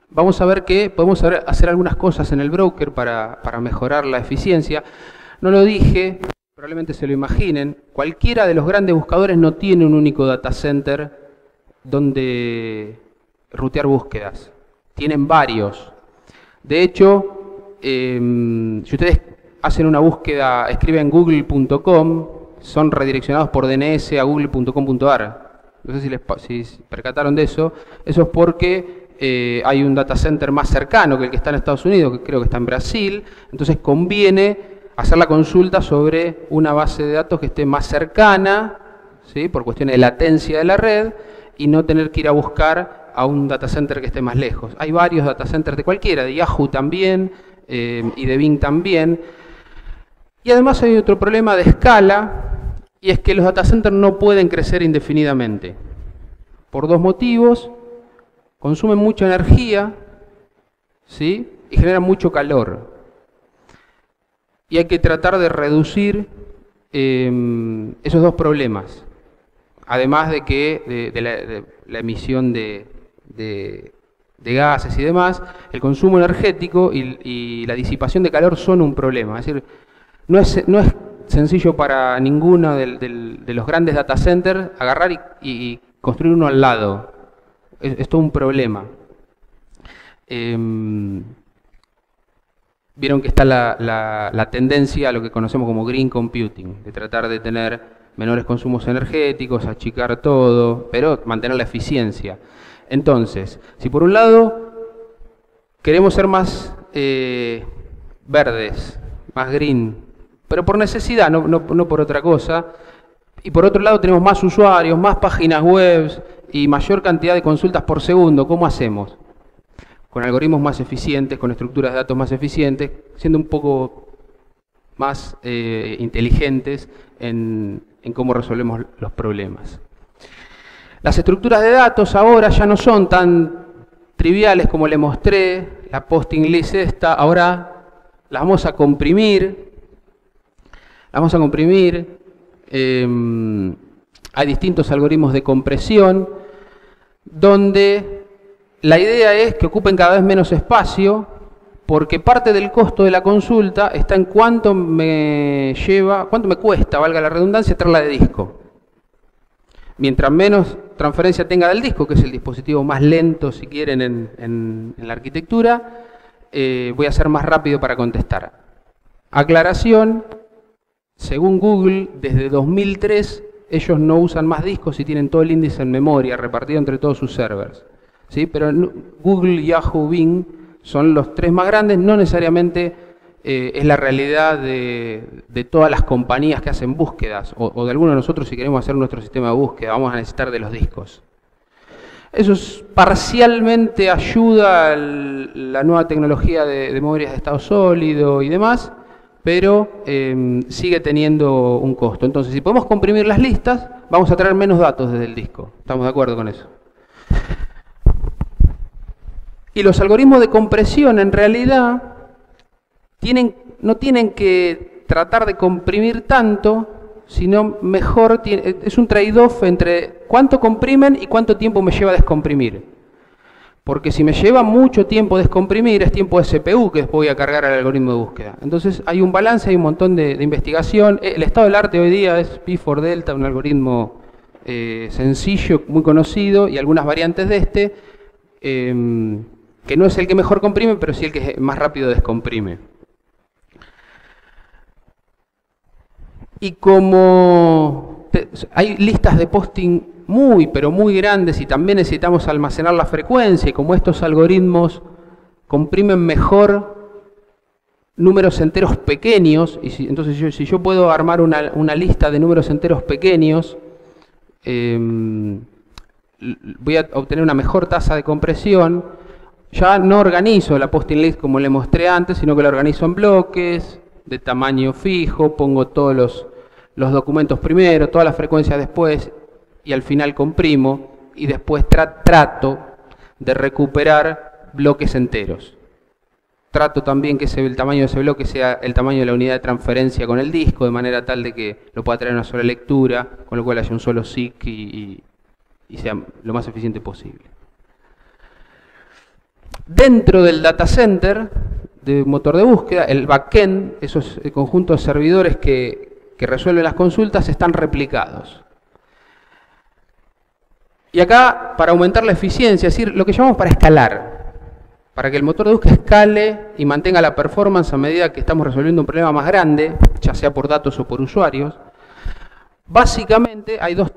vamos a ver que podemos hacer algunas cosas en el broker para mejorar la eficiencia. No lo dije, probablemente se lo imaginen. Cualquiera de los grandes buscadores no tiene un único data center donde rutear búsquedas. Tienen varios. De hecho, si ustedes hacen una búsqueda, escriben google.com, son redireccionados por DNS a google.com.ar. No sé si se percataron de eso. Eso es porque hay un data center más cercano que el que está en Estados Unidos, que creo que está en Brasil. Entonces conviene hacer la consulta sobre una base de datos que esté más cercana, ¿sí? Por cuestiones de latencia de la red, y no tener que ir a buscar a un data center que esté más lejos. Hay varios data centers de cualquiera, de Yahoo también, y de Bing también. Y además hay otro problema de escala, y es que los data centers no pueden crecer indefinidamente. Por dos motivos: consumen mucha energía, ¿sí? Y generan mucho calor. Y hay que tratar de reducir esos dos problemas. Además de que de la emisión de gases y demás, el consumo energético y la disipación de calor son un problema. Es decir, no es sencillo para ninguno de los grandes data centers agarrar y construir uno al lado. Es todo un problema. Vieron que está la tendencia a lo que conocemos como green computing, de tratar de tener menores consumos energéticos, achicar todo, pero mantener la eficiencia. Entonces, si por un lado queremos ser más verdes, más green, pero por necesidad, no por otra cosa, y por otro lado tenemos más usuarios, más páginas web y mayor cantidad de consultas por segundo, ¿cómo hacemos? Con algoritmos más eficientes, con estructuras de datos más eficientes, siendo un poco más inteligentes en cómo resolvemos los problemas. Las estructuras de datos ahora ya no son tan triviales como le mostré, la posting list esta, ahora las vamos a comprimir. Hay distintos algoritmos de compresión, donde la idea es que ocupen cada vez menos espacio, porque parte del costo de la consulta está en cuánto me cuesta, valga la redundancia, traerla de disco. Mientras menos transferencia tenga del disco, que es el dispositivo más lento, si quieren, en la arquitectura, voy a ser más rápido para contestar. Aclaración: según Google, desde 2003 ellos no usan más discos y tienen todo el índice en memoria, repartido entre todos sus servers. ¿Sí? Pero Google, Yahoo, Bing son los tres más grandes, no necesariamente es la realidad de todas las compañías que hacen búsquedas, o de algunos de nosotros si queremos hacer nuestro sistema de búsqueda, vamos a necesitar de los discos. Eso parcialmente ayuda a la nueva tecnología de memorias de estado sólido y demás, pero sigue teniendo un costo. Entonces, si podemos comprimir las listas, vamos a traer menos datos desde el disco. ¿Estamos de acuerdo con eso? Y los algoritmos de compresión, en realidad, no tienen que tratar de comprimir tanto, sino mejor, es un trade-off entre cuánto comprimen y cuánto tiempo me lleva a descomprimir. Porque si me lleva mucho tiempo descomprimir, es tiempo de CPU que después voy a cargar al algoritmo de búsqueda. Entonces hay un balance, hay un montón de investigación. El estado del arte hoy día es P4Delta, un algoritmo sencillo, muy conocido, y algunas variantes de este, que no es el que mejor comprime, pero sí el que más rápido descomprime. Y como hay listas de posting muy, pero muy grandes y también necesitamos almacenar la frecuencia, y como estos algoritmos comprimen mejor números enteros pequeños, y entonces si yo puedo armar una lista de números enteros pequeños, voy a obtener una mejor tasa de compresión. Ya no organizo la posting list como le mostré antes, sino que la organizo en bloques de tamaño fijo, pongo todos los documentos primero, todas las frecuencias después, y al final comprimo, y después trato de recuperar bloques enteros. Trato también que el tamaño de ese bloque sea el tamaño de la unidad de transferencia con el disco, de manera tal de que lo pueda traer una sola lectura, con lo cual haya un solo SIC y sea lo más eficiente posible. Dentro del data center de motor de búsqueda, el backend, esos conjuntos de servidores que resuelven las consultas, están replicados. Y acá, para aumentar la eficiencia, es decir, lo que llamamos para escalar, para que el motor de búsqueda escale y mantenga la performance a medida que estamos resolviendo un problema más grande, ya sea por datos o por usuarios, básicamente hay dos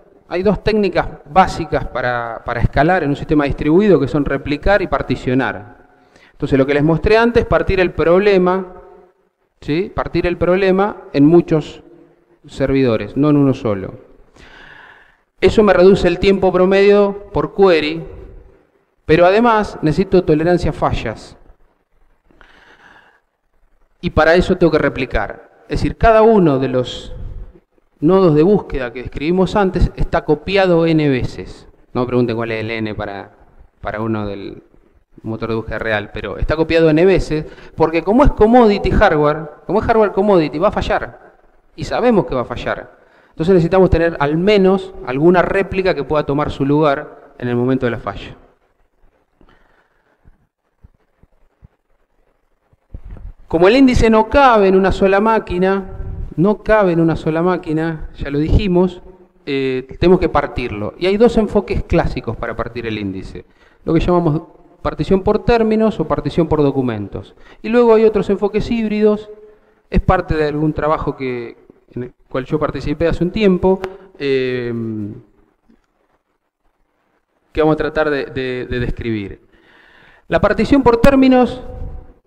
técnicas básicas para escalar en un sistema distribuido, que son replicar y particionar. Entonces, lo que les mostré antes, partir el problema, ¿sí? Partir el problema en muchos servidores, no en uno solo. Eso me reduce el tiempo promedio por query, pero además necesito tolerancia a fallas. Y para eso tengo que replicar. Es decir, cada uno de los nodos de búsqueda que describimos antes está copiado n veces. No me pregunten cuál es el n para uno del motor de búsqueda real, pero está copiado n veces, porque como es commodity hardware, como es hardware commodity, va a fallar. Y sabemos que va a fallar. Entonces necesitamos tener al menos alguna réplica que pueda tomar su lugar en el momento de la falla. Como el índice no cabe en una sola máquina, ya lo dijimos, tenemos que partirlo. Y hay dos enfoques clásicos para partir el índice. Lo que llamamos partición por términos o partición por documentos. Y luego hay otros enfoques híbridos. Es parte de algún trabajo en el cual yo participé hace un tiempo, que vamos a tratar de describir. La partición por términos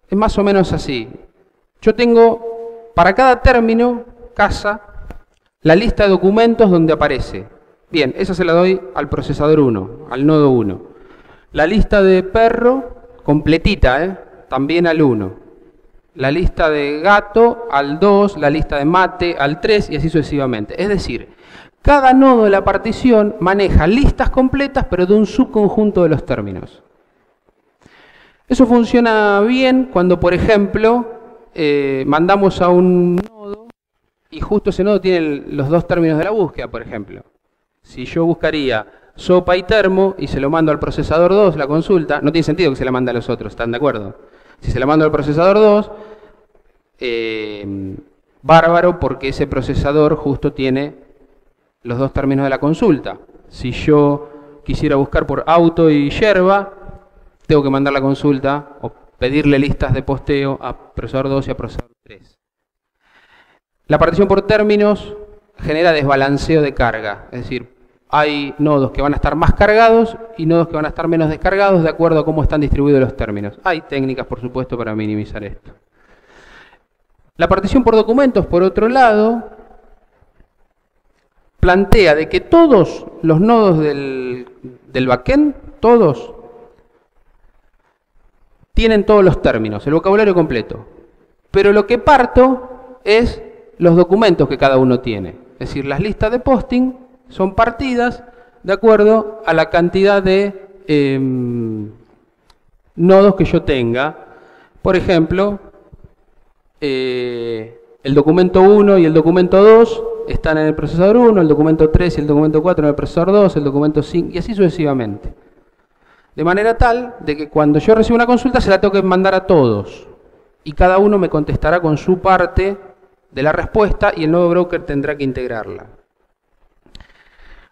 es más o menos así. Yo tengo, para cada término, casa, la lista de documentos donde aparece. Bien, esa se la doy al procesador 1, al nodo 1. La lista de perro, completita, también al 1. La lista de gato al 2, la lista de mate al 3 y así sucesivamente. Es decir, cada nodo de la partición maneja listas completas, pero de un subconjunto de los términos. Eso funciona bien cuando, por ejemplo, mandamos a un nodo y justo ese nodo tiene los dos términos de la búsqueda, por ejemplo. Si yo buscaría sopa y termo y se lo mando al procesador 2, la consulta, no tiene sentido que se la mande a los otros, ¿están de acuerdo? Si se la mando al procesador 2, bárbaro, porque ese procesador justo tiene los dos términos de la consulta. Si yo quisiera buscar por auto y yerba, tengo que mandar la consulta o pedirle listas de posteo a procesador 2 y a procesador 3. La partición por términos genera desbalanceo de carga, es decir, hay nodos que van a estar más cargados y nodos que van a estar menos descargados de acuerdo a cómo están distribuidos los términos. Hay técnicas, por supuesto, para minimizar esto. La partición por documentos, por otro lado, plantea de que todos los nodos del backend, todos, tienen todos los términos, el vocabulario completo. Pero lo que parto es los documentos que cada uno tiene. Es decir, las listas de posting son partidas de acuerdo a la cantidad de nodos que yo tenga. Por ejemplo, el documento 1 y el documento 2 están en el procesador 1, el documento 3 y el documento 4 en el procesador 2, el documento 5 y así sucesivamente. De manera tal de que cuando yo recibo una consulta se la tengo que mandar a todos y cada uno me contestará con su parte de la respuesta y el nuevo broker tendrá que integrarla.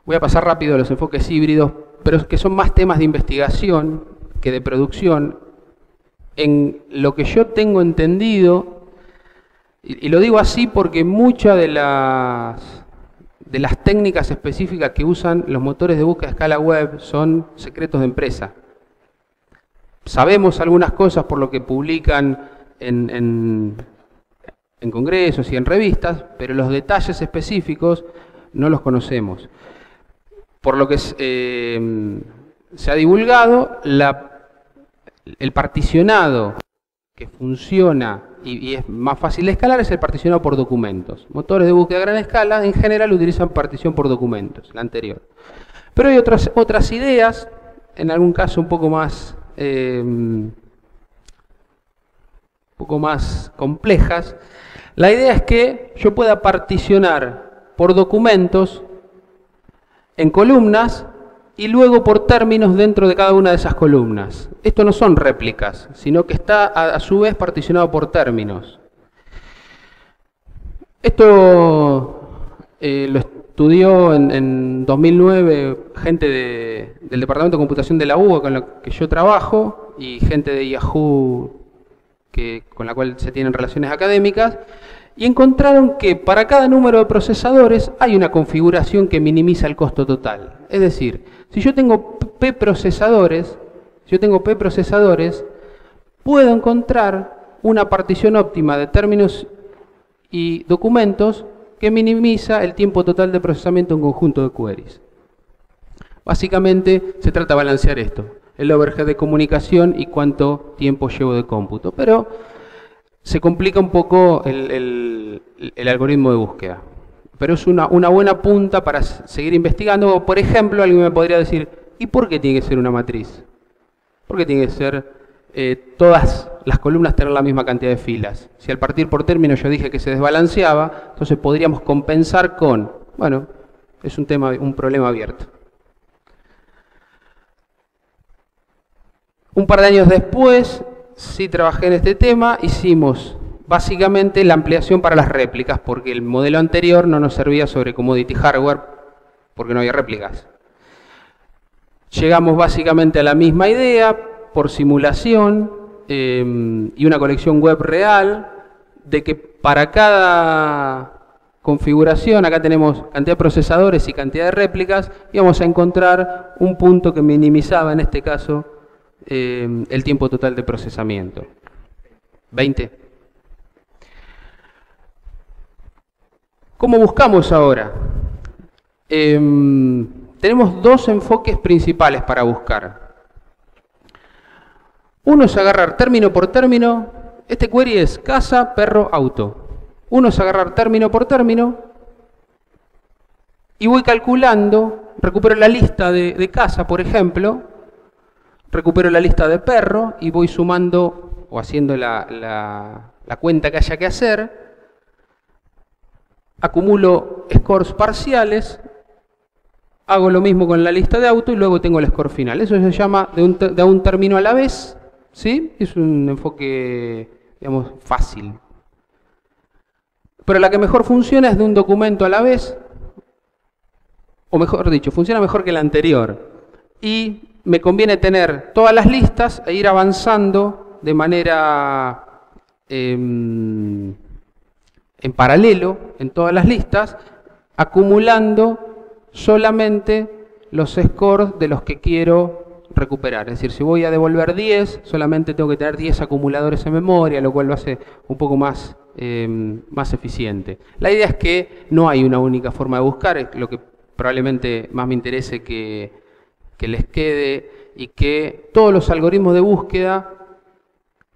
Voy a pasar rápido a los enfoques híbridos, pero que son más temas de investigación que de producción. En lo que yo tengo entendido, y lo digo así porque muchas de las técnicas específicas que usan los motores de búsqueda a escala web son secretos de empresa. Sabemos algunas cosas por lo que publican en congresos y en revistas, pero los detalles específicos no los conocemos. Por lo que se ha divulgado, el particionado que funciona y es más fácil de escalar es el particionado por documentos. Motores de búsqueda a gran escala en general utilizan partición por documentos, la anterior. Pero hay otras ideas, en algún caso un poco más complejas. La idea es que yo pueda particionar por documentos en columnas y luego por términos dentro de cada una de esas columnas. Esto no son réplicas, sino que está a su vez particionado por términos. Esto lo estudió en 2009 gente del Departamento de Computación de la UBA con la que yo trabajo y gente de Yahoo con la cual se tienen relaciones académicas, y encontraron que para cada número de procesadores hay una configuración que minimiza el costo total. Es decir, si yo tengo P procesadores, puedo encontrar una partición óptima de términos y documentos que minimiza el tiempo total de procesamiento en un conjunto de queries. Básicamente se trata de balancear esto, el overhead de comunicación y cuánto tiempo llevo de cómputo. Pero se complica un poco el algoritmo de búsqueda. Pero es una buena punta para seguir investigando. Por ejemplo, alguien me podría decir, ¿y por qué tiene que ser una matriz? ¿Por qué tiene que ser todas las columnas tener la misma cantidad de filas? Si al partir por término yo dije que se desbalanceaba, entonces podríamos compensar con... Bueno, es un problema abierto. Un par de años después, sí trabajé en este tema, hicimos básicamente la ampliación para las réplicas, porque el modelo anterior no nos servía sobre commodity hardware, porque no había réplicas. Llegamos básicamente a la misma idea, por simulación y una colección web real, de que para cada configuración, acá tenemos cantidad de procesadores y cantidad de réplicas, íbamos a encontrar un punto que minimizaba, en este caso, el tiempo total de procesamiento. 20. ¿Cómo buscamos ahora? Tenemos dos enfoques principales para buscar. Uno es agarrar término por término. Este query es casa, perro, auto. Uno es agarrar término por término y voy calculando, recupero la lista de casa, por ejemplo, recupero la lista de perro y voy sumando o haciendo la cuenta que haya que hacer. Acumulo scores parciales, hago lo mismo con la lista de auto y luego tengo el score final. Eso se llama de un término a la vez, ¿sí? Es un enfoque, digamos, fácil. Pero la que mejor funciona es de un documento a la vez, o mejor dicho, funciona mejor que la anterior. Y me conviene tener todas las listas e ir avanzando de manera en paralelo en todas las listas, acumulando solamente los scores de los que quiero recuperar. Es decir, si voy a devolver 10, solamente tengo que tener 10 acumuladores en memoria, lo cual lo hace un poco más eficiente. La idea es que no hay una única forma de buscar, es lo que probablemente más me interese que les quede, y que todos los algoritmos de búsqueda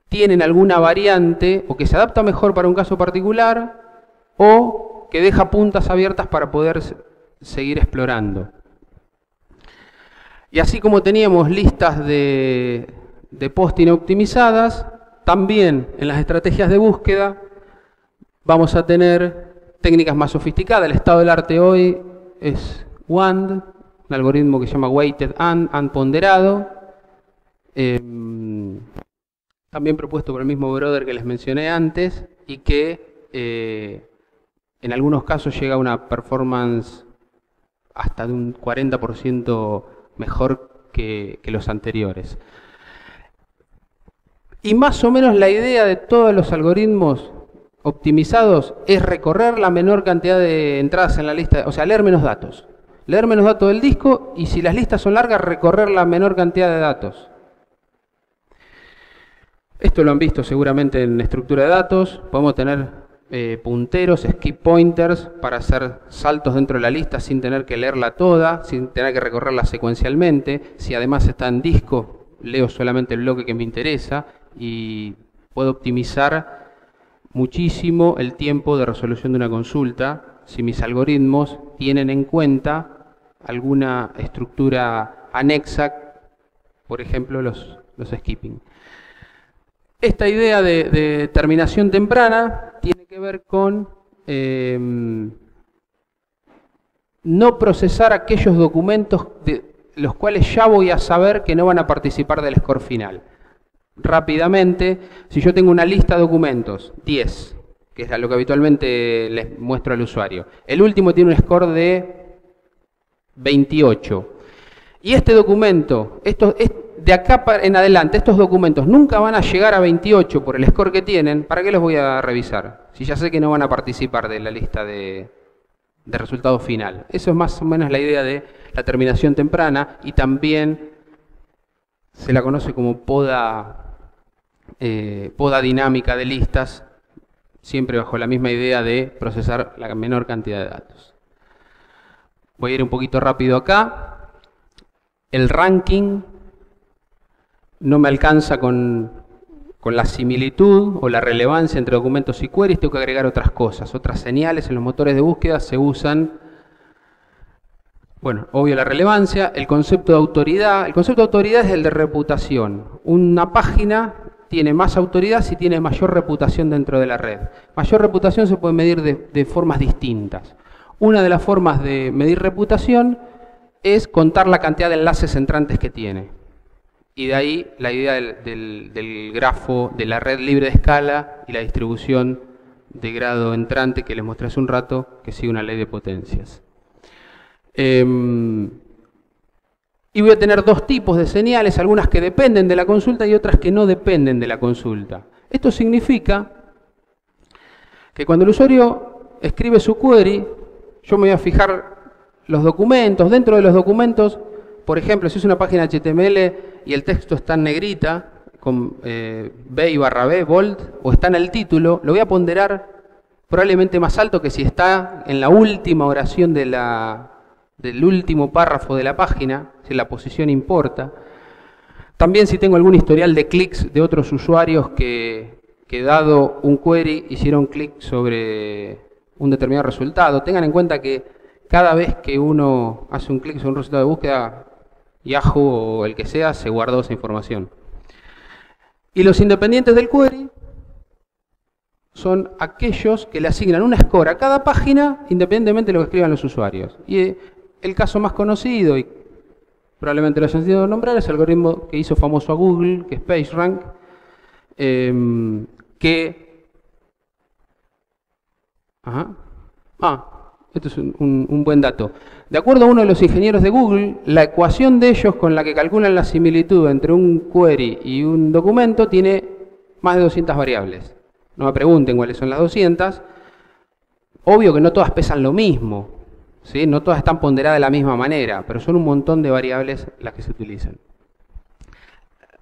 tienen alguna variante o que se adapta mejor para un caso particular o que deja puntas abiertas para poder seguir explorando. Y así como teníamos listas de posting optimizadas, también en las estrategias de búsqueda vamos a tener técnicas más sofisticadas. El estado del arte hoy es WAND, un algoritmo que se llama Weighted and ponderado, también propuesto por el mismo brother que les mencioné antes, y que en algunos casos llega a una performance hasta de un 40% mejor que los anteriores. Y más o menos la idea de todos los algoritmos optimizados es recorrer la menor cantidad de entradas en la lista, o sea, leer menos datos. Leer menos datos del disco y si las listas son largas, recorrer la menor cantidad de datos. Esto lo han visto seguramente en estructura de datos. Podemos tener punteros, skip pointers, para hacer saltos dentro de la lista sin tener que leerla toda, sin tener que recorrerla secuencialmente. Si además está en disco, leo solamente el bloque que me interesa y puedo optimizar muchísimo el tiempo de resolución de una consulta si mis algoritmos tienen en cuenta alguna estructura anexa, por ejemplo los skipping. Esta idea de terminación temprana tiene que ver con no procesar aquellos documentos de los cuales ya voy a saber que no van a participar del score final. Rápidamente, si yo tengo una lista de documentos, 10, que es lo que habitualmente les muestro al usuario. El último tiene un score de 28. Y este documento, de acá en adelante, estos documentos nunca van a llegar a 28 por el score que tienen. ¿Para qué los voy a revisar? Si ya sé que no van a participar de la lista de resultado final. Eso es más o menos la idea de la terminación temprana y también se la conoce como poda dinámica de listas, siempre bajo la misma idea de procesar la menor cantidad de datos. Voy a ir un poquito rápido acá. El ranking no me alcanza con la similitud o la relevancia entre documentos y queries, tengo que agregar otras cosas, otras señales. En los motores de búsqueda se usan, bueno, obvio la relevancia, el concepto de autoridad. El concepto de autoridad es el de reputación. Una página tiene más autoridad si tiene mayor reputación dentro de la red. Mayor reputación se puede medir de formas distintas. Una de las formas de medir reputación es contar la cantidad de enlaces entrantes que tiene. Y de ahí la idea del grafo de la red libre de escala y la distribución de grado entrante que les mostré hace un rato, que sigue una ley de potencias. Y voy a tener dos tipos de señales, algunas que dependen de la consulta y otras que no dependen de la consulta. Esto significa que cuando el usuario escribe su query, yo me voy a fijar los documentos. Dentro de los documentos, por ejemplo, si es una página HTML y el texto está en negrita, con B/B, bold, o está en el título, lo voy a ponderar probablemente más alto que si está en la última oración del último párrafo de la página, si la posición importa. También si tengo algún historial de clics de otros usuarios que dado un query hicieron clic sobre un determinado resultado. Tengan en cuenta que cada vez que uno hace un clic sobre un resultado de búsqueda, Yahoo o el que sea, se guardó esa información. Y los independientes del query son aquellos que le asignan una score a cada página independientemente de lo que escriban los usuarios. Y el caso más conocido, y probablemente lo hayan sido nombrar, es el algoritmo que hizo famoso a Google, que es PageRank, esto es un buen dato. De acuerdo a uno de los ingenieros de Google, la ecuación de ellos con la que calculan la similitud entre un query y un documento tiene más de 200 variables. No me pregunten cuáles son las 200. Obvio que no todas pesan lo mismo, ¿sí? No todas están ponderadas de la misma manera, pero son un montón de variables las que se utilizan.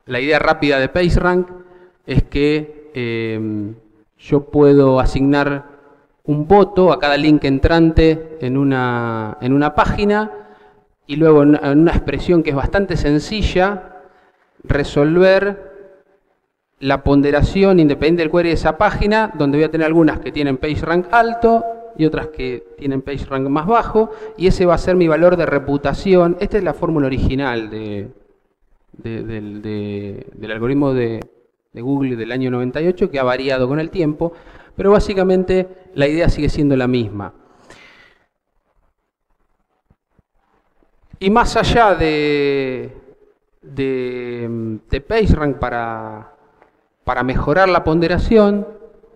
La idea rápida de PageRank es que yo puedo asignar un voto a cada link entrante en una página y luego en una expresión que es bastante sencilla resolver la ponderación independiente del query de esa página, donde voy a tener algunas que tienen PageRank alto y otras que tienen PageRank más bajo, y ese va a ser mi valor de reputación. Esta es la fórmula original del algoritmo de Google del año 98, que ha variado con el tiempo, pero básicamente la idea sigue siendo la misma. Y más allá de PageRank para mejorar la ponderación,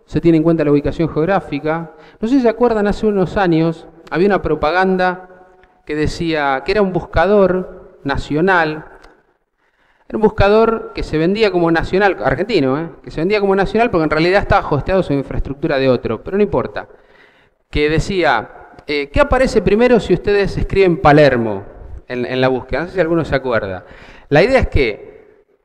se tiene en cuenta la ubicación geográfica. No sé si se acuerdan, hace unos años había una propaganda que decía que era un buscador nacional. Era un buscador que se vendía como nacional, argentino, que se vendía como nacional porque en realidad estaba hosteado sobre infraestructura de otro, pero no importa. Que decía, ¿qué aparece primero si ustedes escriben Palermo en la búsqueda? No sé si alguno se acuerda. La idea es que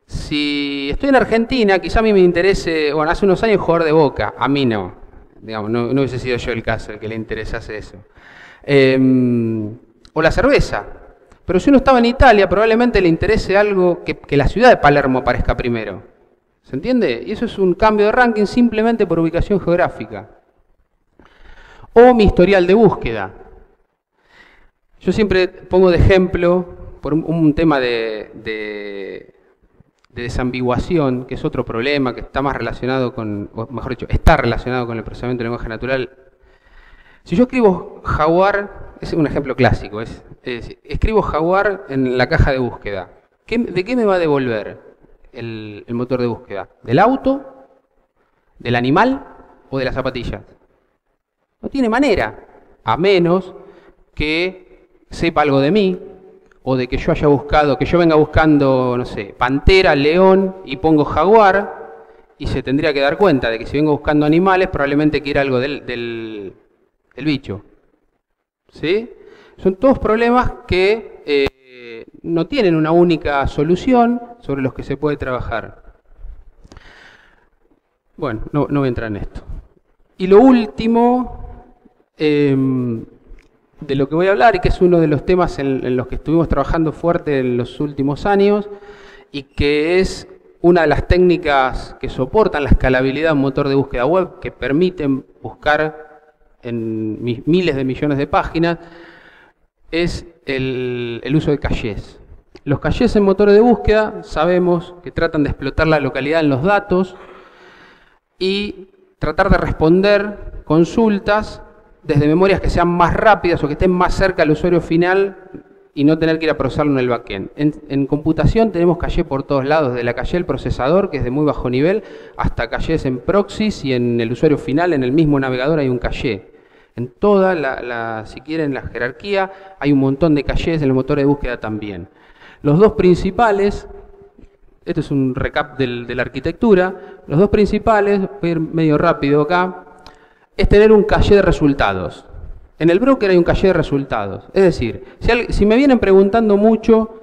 si estoy en Argentina, quizá a mí me interese, bueno, hace unos años jugador de Boca, a mí no. Digamos, no hubiese sido yo el caso, el que le interesase eso. O la cerveza. Pero si uno estaba en Italia, probablemente le interese algo que la ciudad de Palermo aparezca primero. ¿Se entiende? Y eso es un cambio de ranking simplemente por ubicación geográfica. O mi historial de búsqueda. Yo siempre pongo de ejemplo, por un tema de desambiguación, que es otro problema, que está más relacionado con, o mejor dicho, está relacionado con el procesamiento del lenguaje natural. Si yo escribo jaguar, es un ejemplo clásico, escribo jaguar en la caja de búsqueda, ¿de qué me va a devolver el motor de búsqueda? ¿Del auto? ¿Del animal? ¿O de las zapatillas? No tiene manera, a menos que sepa algo de mí, o de que yo haya buscado, que yo venga buscando, no sé, pantera, león, y pongo jaguar, y se tendría que dar cuenta de que si vengo buscando animales, probablemente quiera algo del bicho. ¿Sí? Son todos problemas que no tienen una única solución sobre los que se puede trabajar. Bueno, no voy a entrar en esto. Y lo último de lo que voy a hablar, y que es uno de los temas en los que estuvimos trabajando fuerte en los últimos años, y que es una de las técnicas que soportan la escalabilidad de un motor de búsqueda web, que permiten buscar en miles de millones de páginas, es el uso de cachés. Los cachés en motores de búsqueda sabemos que tratan de explotar la localidad en los datos y tratar de responder consultas desde memorias que sean más rápidas o que estén más cerca al usuario final y no tener que ir a procesarlo en el backend. En computación tenemos caché por todos lados, desde la caché del procesador, que es de muy bajo nivel, hasta cachés en proxies, y en el usuario final, en el mismo navegador, hay un caché. En toda si quieren, la jerarquía, hay un montón de cachés en el motor de búsqueda también. Los dos principales, esto es un recap de la arquitectura, los dos principales, voy a ir medio rápido acá, es tener un caché de resultados. En el broker hay un caché de resultados. Es decir, si me vienen preguntando mucho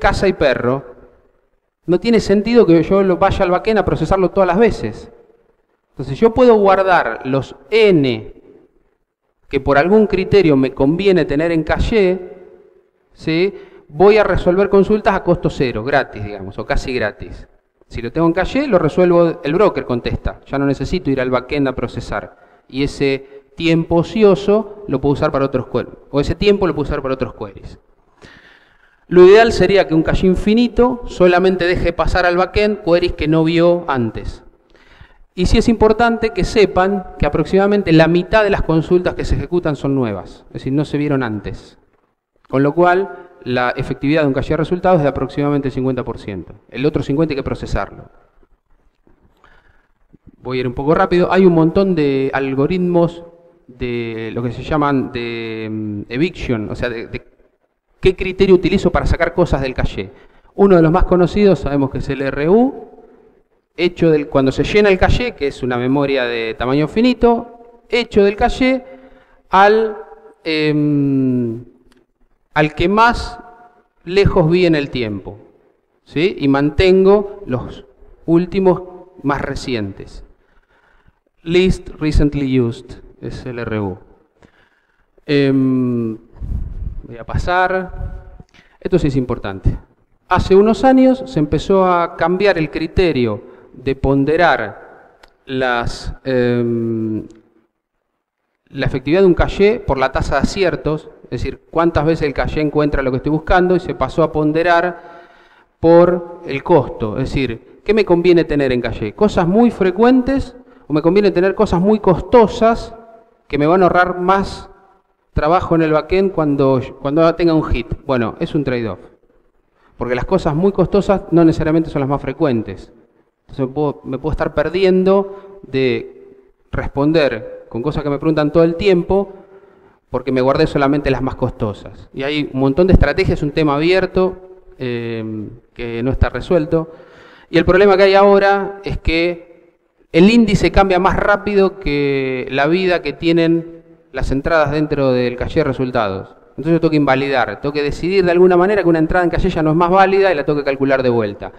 casa y perro, no tiene sentido que yo vaya al backend a procesarlo todas las veces. Entonces yo puedo guardar los n que por algún criterio me conviene tener en caché, ¿sí? Voy a resolver consultas a costo cero, gratis, digamos, o casi gratis. Si lo tengo en caché, lo resuelvo, el broker contesta. Ya no necesito ir al backend a procesar. Y ese tiempo ocioso lo puedo usar para otros queries. O ese tiempo lo puedo usar para otros queries. Lo ideal sería que un caché infinito solamente deje pasar al backend queries que no vio antes. Y sí es importante que sepan que aproximadamente la mitad de las consultas que se ejecutan son nuevas. Es decir, no se vieron antes. Con lo cual, la efectividad de un caché de resultados es de aproximadamente el 50%. El otro 50% hay que procesarlo. Voy a ir un poco rápido. Hay un montón de algoritmos de lo que se llaman de eviction, o sea, de qué criterio utilizo para sacar cosas del caché. Uno de los más conocidos sabemos que es el RU, hecho cuando se llena el caché, que es una memoria de tamaño finito, hecho del caché al que más lejos vi en el tiempo, ¿sí? Y mantengo los últimos más recientes. Least recently used es el RU. Voy a pasar. Esto sí es importante. Hace unos años se empezó a cambiar el criterio de ponderar la efectividad de un caché por la tasa de aciertos, es decir, cuántas veces el caché encuentra lo que estoy buscando, y se pasó a ponderar por el costo. Es decir, ¿qué me conviene tener en caché? ¿Cosas muy frecuentes o me conviene tener cosas muy costosas que me van a ahorrar más trabajo en el backend cuando tenga un hit? Bueno, es un trade-off. Porque las cosas muy costosas no necesariamente son las más frecuentes. Entonces me puedo estar perdiendo de responder con cosas que me preguntan todo el tiempo porque me guardé solamente las más costosas. Y hay un montón de estrategias, un tema abierto que no está resuelto. Y el problema que hay ahora es que el índice cambia más rápido que la vida que tienen las entradas dentro del caché de resultados. Entonces yo tengo que invalidar, tengo que decidir de alguna manera que una entrada en caché ya no es más válida y la tengo que calcular de vuelta.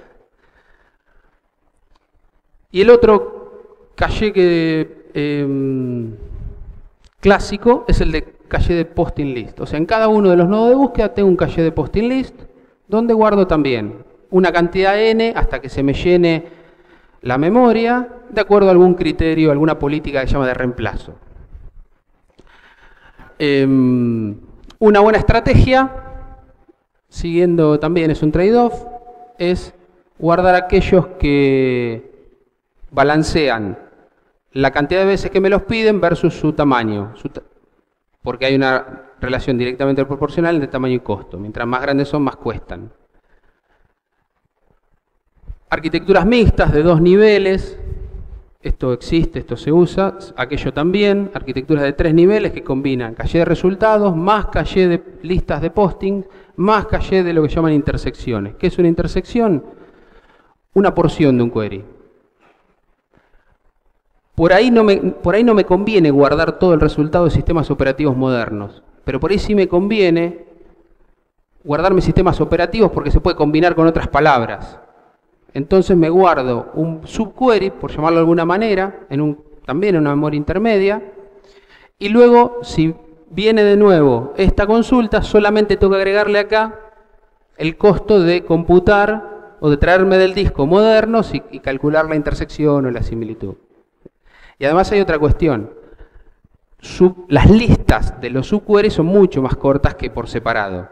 Y el otro caché clásico es el de caché de posting list. O sea, en cada uno de los nodos de búsqueda tengo un caché de posting list donde guardo también una cantidad n hasta que se me llene la memoria de acuerdo a algún criterio, alguna política que se llama de reemplazo. Una buena estrategia, siguiendo también es un trade-off, es guardar aquellos que balancean la cantidad de veces que me los piden versus su tamaño, porque hay una relación directamente proporcional entre tamaño y costo. Mientras más grandes son, más cuestan. Arquitecturas mixtas de 2 niveles, esto existe, esto se usa, aquello también. Arquitecturas de 3 niveles que combinan caché de resultados, más caché de listas de posting, más caché de lo que llaman intersecciones. ¿Qué es una intersección? Una porción de un query. Por ahí no me conviene guardar todo el resultado de sistemas operativos modernos, pero por ahí sí me conviene guardar mis sistemas operativos porque se puede combinar con otras palabras. Entonces me guardo un subquery, por llamarlo de alguna manera, también en una memoria intermedia, y luego, si viene de nuevo esta consulta, solamente tengo que agregarle acá el costo de computar o de traerme del disco modernos y calcular la intersección o la similitud. Y además hay otra cuestión. Las listas de los subqueries son mucho más cortas que por separado.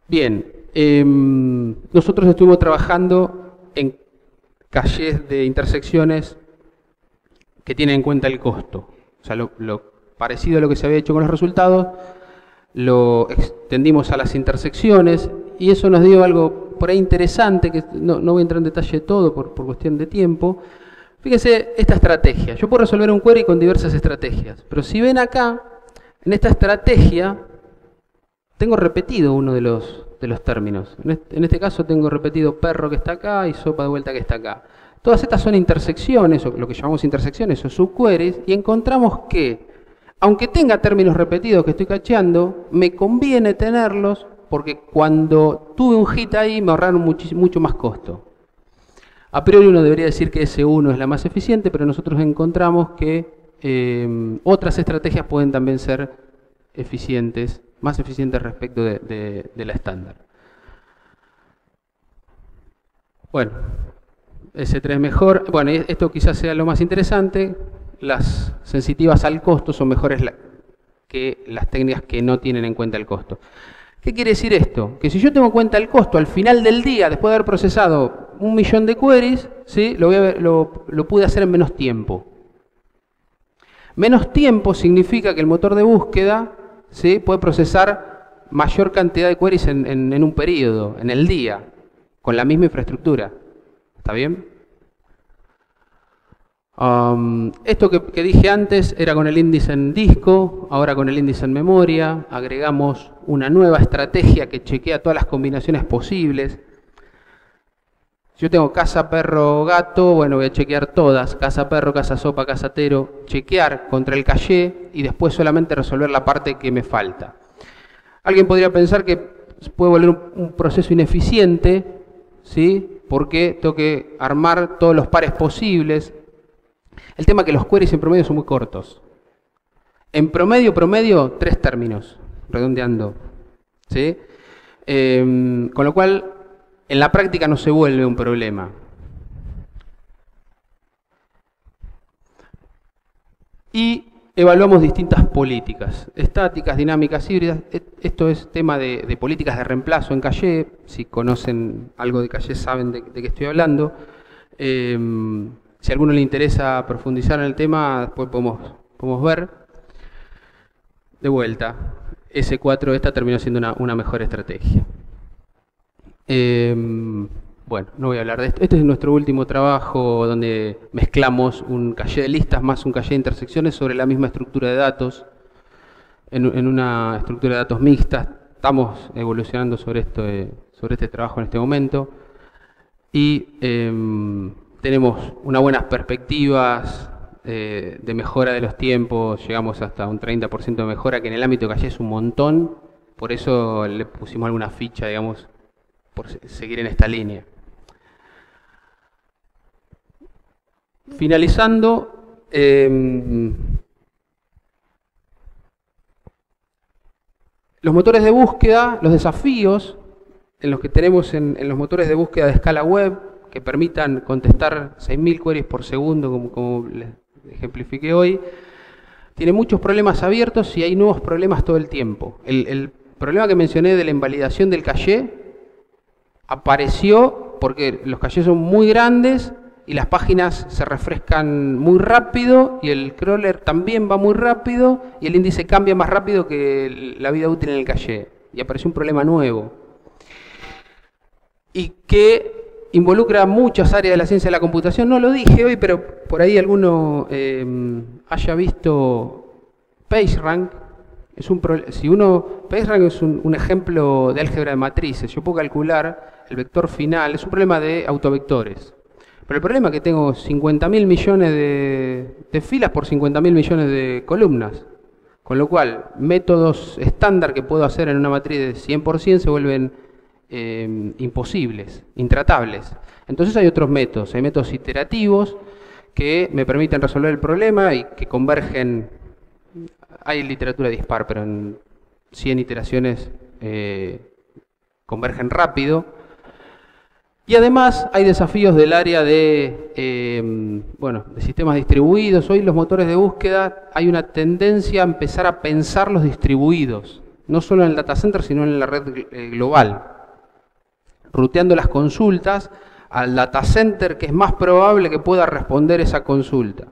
Bien, nosotros estuvimos trabajando en cachés de intersecciones que tienen en cuenta el costo. O sea, lo parecido a lo que se había hecho con los resultados, lo extendimos a las intersecciones y eso nos dio algo por ahí interesante, que no voy a entrar en detalle de todo por cuestión de tiempo. Fíjense esta estrategia. Yo puedo resolver un query con diversas estrategias, pero si ven acá, en esta estrategia, tengo repetido uno de los términos. En este caso tengo repetido perro que está acá y sopa de vuelta que está acá. Todas estas son intersecciones, o lo que llamamos intersecciones o subqueries, y encontramos que, aunque tenga términos repetidos que estoy cacheando, me conviene tenerlos porque cuando tuve un hit ahí me ahorraron mucho más costo. A priori uno debería decir que S1 es la más eficiente, pero nosotros encontramos que otras estrategias pueden también ser eficientes, más eficientes respecto de la estándar. Bueno, S3 mejor. Bueno, esto quizás sea lo más interesante. Las sensitivas al costo son mejores que las técnicas que no tienen en cuenta el costo. ¿Qué quiere decir esto? Que si yo tengo en cuenta el costo al final del día, después de haber procesado 1.000.000 de queries, ¿sí? lo pude hacer en menos tiempo. Menos tiempo significa que el motor de búsqueda, ¿sí? puede procesar mayor cantidad de queries en un periodo, en el día, con la misma infraestructura. ¿Está bien? Esto que dije antes era con el índice en disco, ahora con el índice en memoria. Agregamos una nueva estrategia que chequea todas las combinaciones posibles. Si yo tengo casa, perro, gato, bueno, voy a chequear todas. Casa, perro, casa, sopa, casatero. Chequear contra el caché y después solamente resolver la parte que me falta. Alguien podría pensar que puede volver un proceso ineficiente, ¿sí? Porque tengo que armar todos los pares posibles. El tema es que los queries en promedio son muy cortos. En promedio, 3 términos, redondeando. ¿Sí? Con lo cual, en la práctica no se vuelve un problema. Y evaluamos distintas políticas, estáticas, dinámicas, híbridas. Esto es tema de políticas de reemplazo en caché. Si conocen algo de caché saben de qué estoy hablando. Si a alguno le interesa profundizar en el tema, después podemos ver. De vuelta, S4 esta terminó siendo una mejor estrategia. Bueno, no voy a hablar de esto. Este es nuestro último trabajo donde mezclamos un caché de listas más un caché de intersecciones sobre la misma estructura de datos, en una estructura de datos mixta. Estamos evolucionando sobre este trabajo en este momento. Y tenemos unas buenas perspectivas de mejora de los tiempos. Llegamos hasta un 30% de mejora, que en el ámbito caché es un montón. Por eso le pusimos alguna ficha, digamos, por seguir en esta línea. Finalizando, los motores de búsqueda, los desafíos en los que tenemos en los motores de búsqueda de escala web, que permitan contestar 6.000 queries por segundo, como les ejemplifiqué hoy, tiene muchos problemas abiertos y hay nuevos problemas todo el tiempo. El problema que mencioné de la invalidación del caché apareció porque los cachés son muy grandes y las páginas se refrescan muy rápido y el crawler también va muy rápido y el índice cambia más rápido que la vida útil en el caché. Y apareció un problema nuevo. Y que involucra muchas áreas de la ciencia de la computación. No lo dije hoy, pero por ahí alguno haya visto PageRank. PageRank es un ejemplo de álgebra de matrices. Yo puedo calcular el vector final. Es un problema de autovectores. Pero el problema es que tengo 50.000 millones de filas por 50.000 millones de columnas. Con lo cual, métodos estándar que puedo hacer en una matriz de 100% se vuelven imposibles, intratables. Entonces hay otros métodos. Hay métodos iterativos que me permiten resolver el problema y que convergen. Hay literatura dispar, pero en 100 iteraciones convergen rápido. Y además hay desafíos del área de sistemas distribuidos. Hoy los motores de búsqueda hay una tendencia a empezar a pensarlos distribuidos, no solo en el data center, sino en la red global, ruteando las consultas al data center que es más probable que pueda responder esa consulta,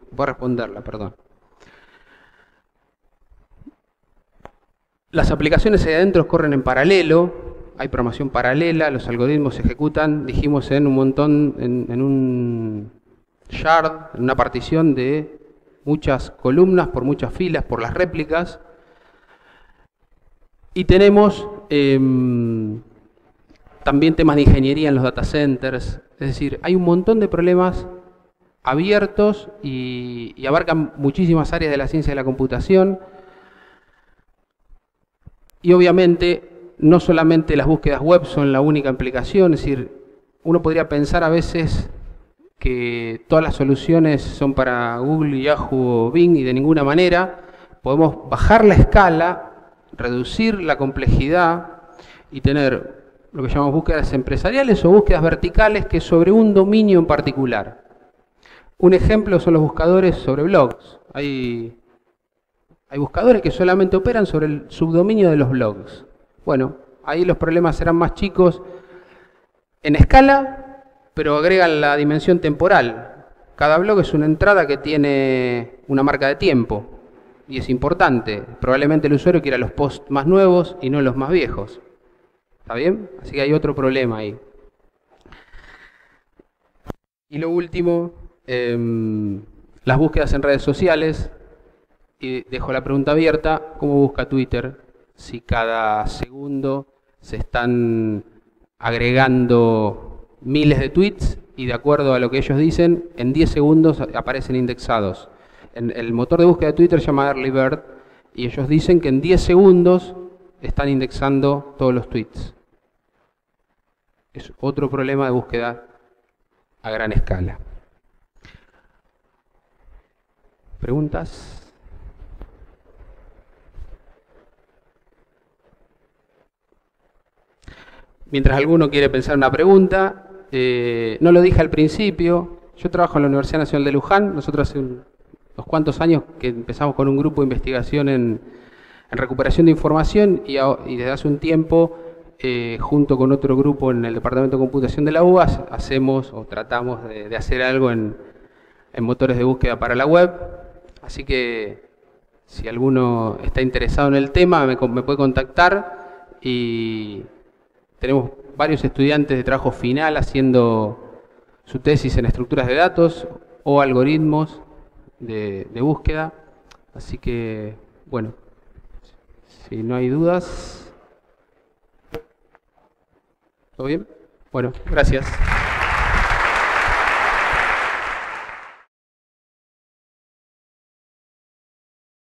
Las aplicaciones ahí adentro corren en paralelo. Hay programación paralela, los algoritmos se ejecutan, dijimos, en un montón, en un shard, en una partición de muchas columnas, por muchas filas, por las réplicas. Y tenemos también temas de ingeniería en los data centers. Es decir, hay un montón de problemas abiertos y abarcan muchísimas áreas de la ciencia de la computación. Y obviamente no solamente las búsquedas web son la única implicación, es decir, uno podría pensar a veces que todas las soluciones son para Google, Yahoo o Bing y de ninguna manera. Podemos bajar la escala, reducir la complejidad y tener lo que llamamos búsquedas empresariales o búsquedas verticales que es sobre un dominio en particular. Un ejemplo son los buscadores sobre blogs. Hay buscadores que solamente operan sobre el subdominio de los blogs. Bueno, ahí los problemas serán más chicos en escala, pero agregan la dimensión temporal. Cada blog es una entrada que tiene una marca de tiempo y es importante. Probablemente el usuario quiera los posts más nuevos y no los más viejos. ¿Está bien? Así que hay otro problema ahí. Y lo último, las búsquedas en redes sociales. Y dejo la pregunta abierta: ¿cómo busca Twitter si cada segundo se están agregando miles de tweets y de acuerdo a lo que ellos dicen, en 10 segundos aparecen indexados? El motor de búsqueda de Twitter se llama Early Bird y ellos dicen que en 10 segundos están indexando todos los tweets. Es otro problema de búsqueda a gran escala. ¿Preguntas? Mientras alguno quiere pensar una pregunta, no lo dije al principio, yo trabajo en la Universidad Nacional de Luján. Nosotros hace unos cuantos años que empezamos con un grupo de investigación en recuperación de información y desde hace un tiempo, junto con otro grupo en el Departamento de Computación de la UBA, hacemos o tratamos de hacer algo en motores de búsqueda para la web. Así que si alguno está interesado en el tema, me puede contactar y tenemos varios estudiantes de trabajo final haciendo su tesis en estructuras de datos o algoritmos de búsqueda. Así que, bueno, si no hay dudas. ¿Todo bien? Bueno, gracias.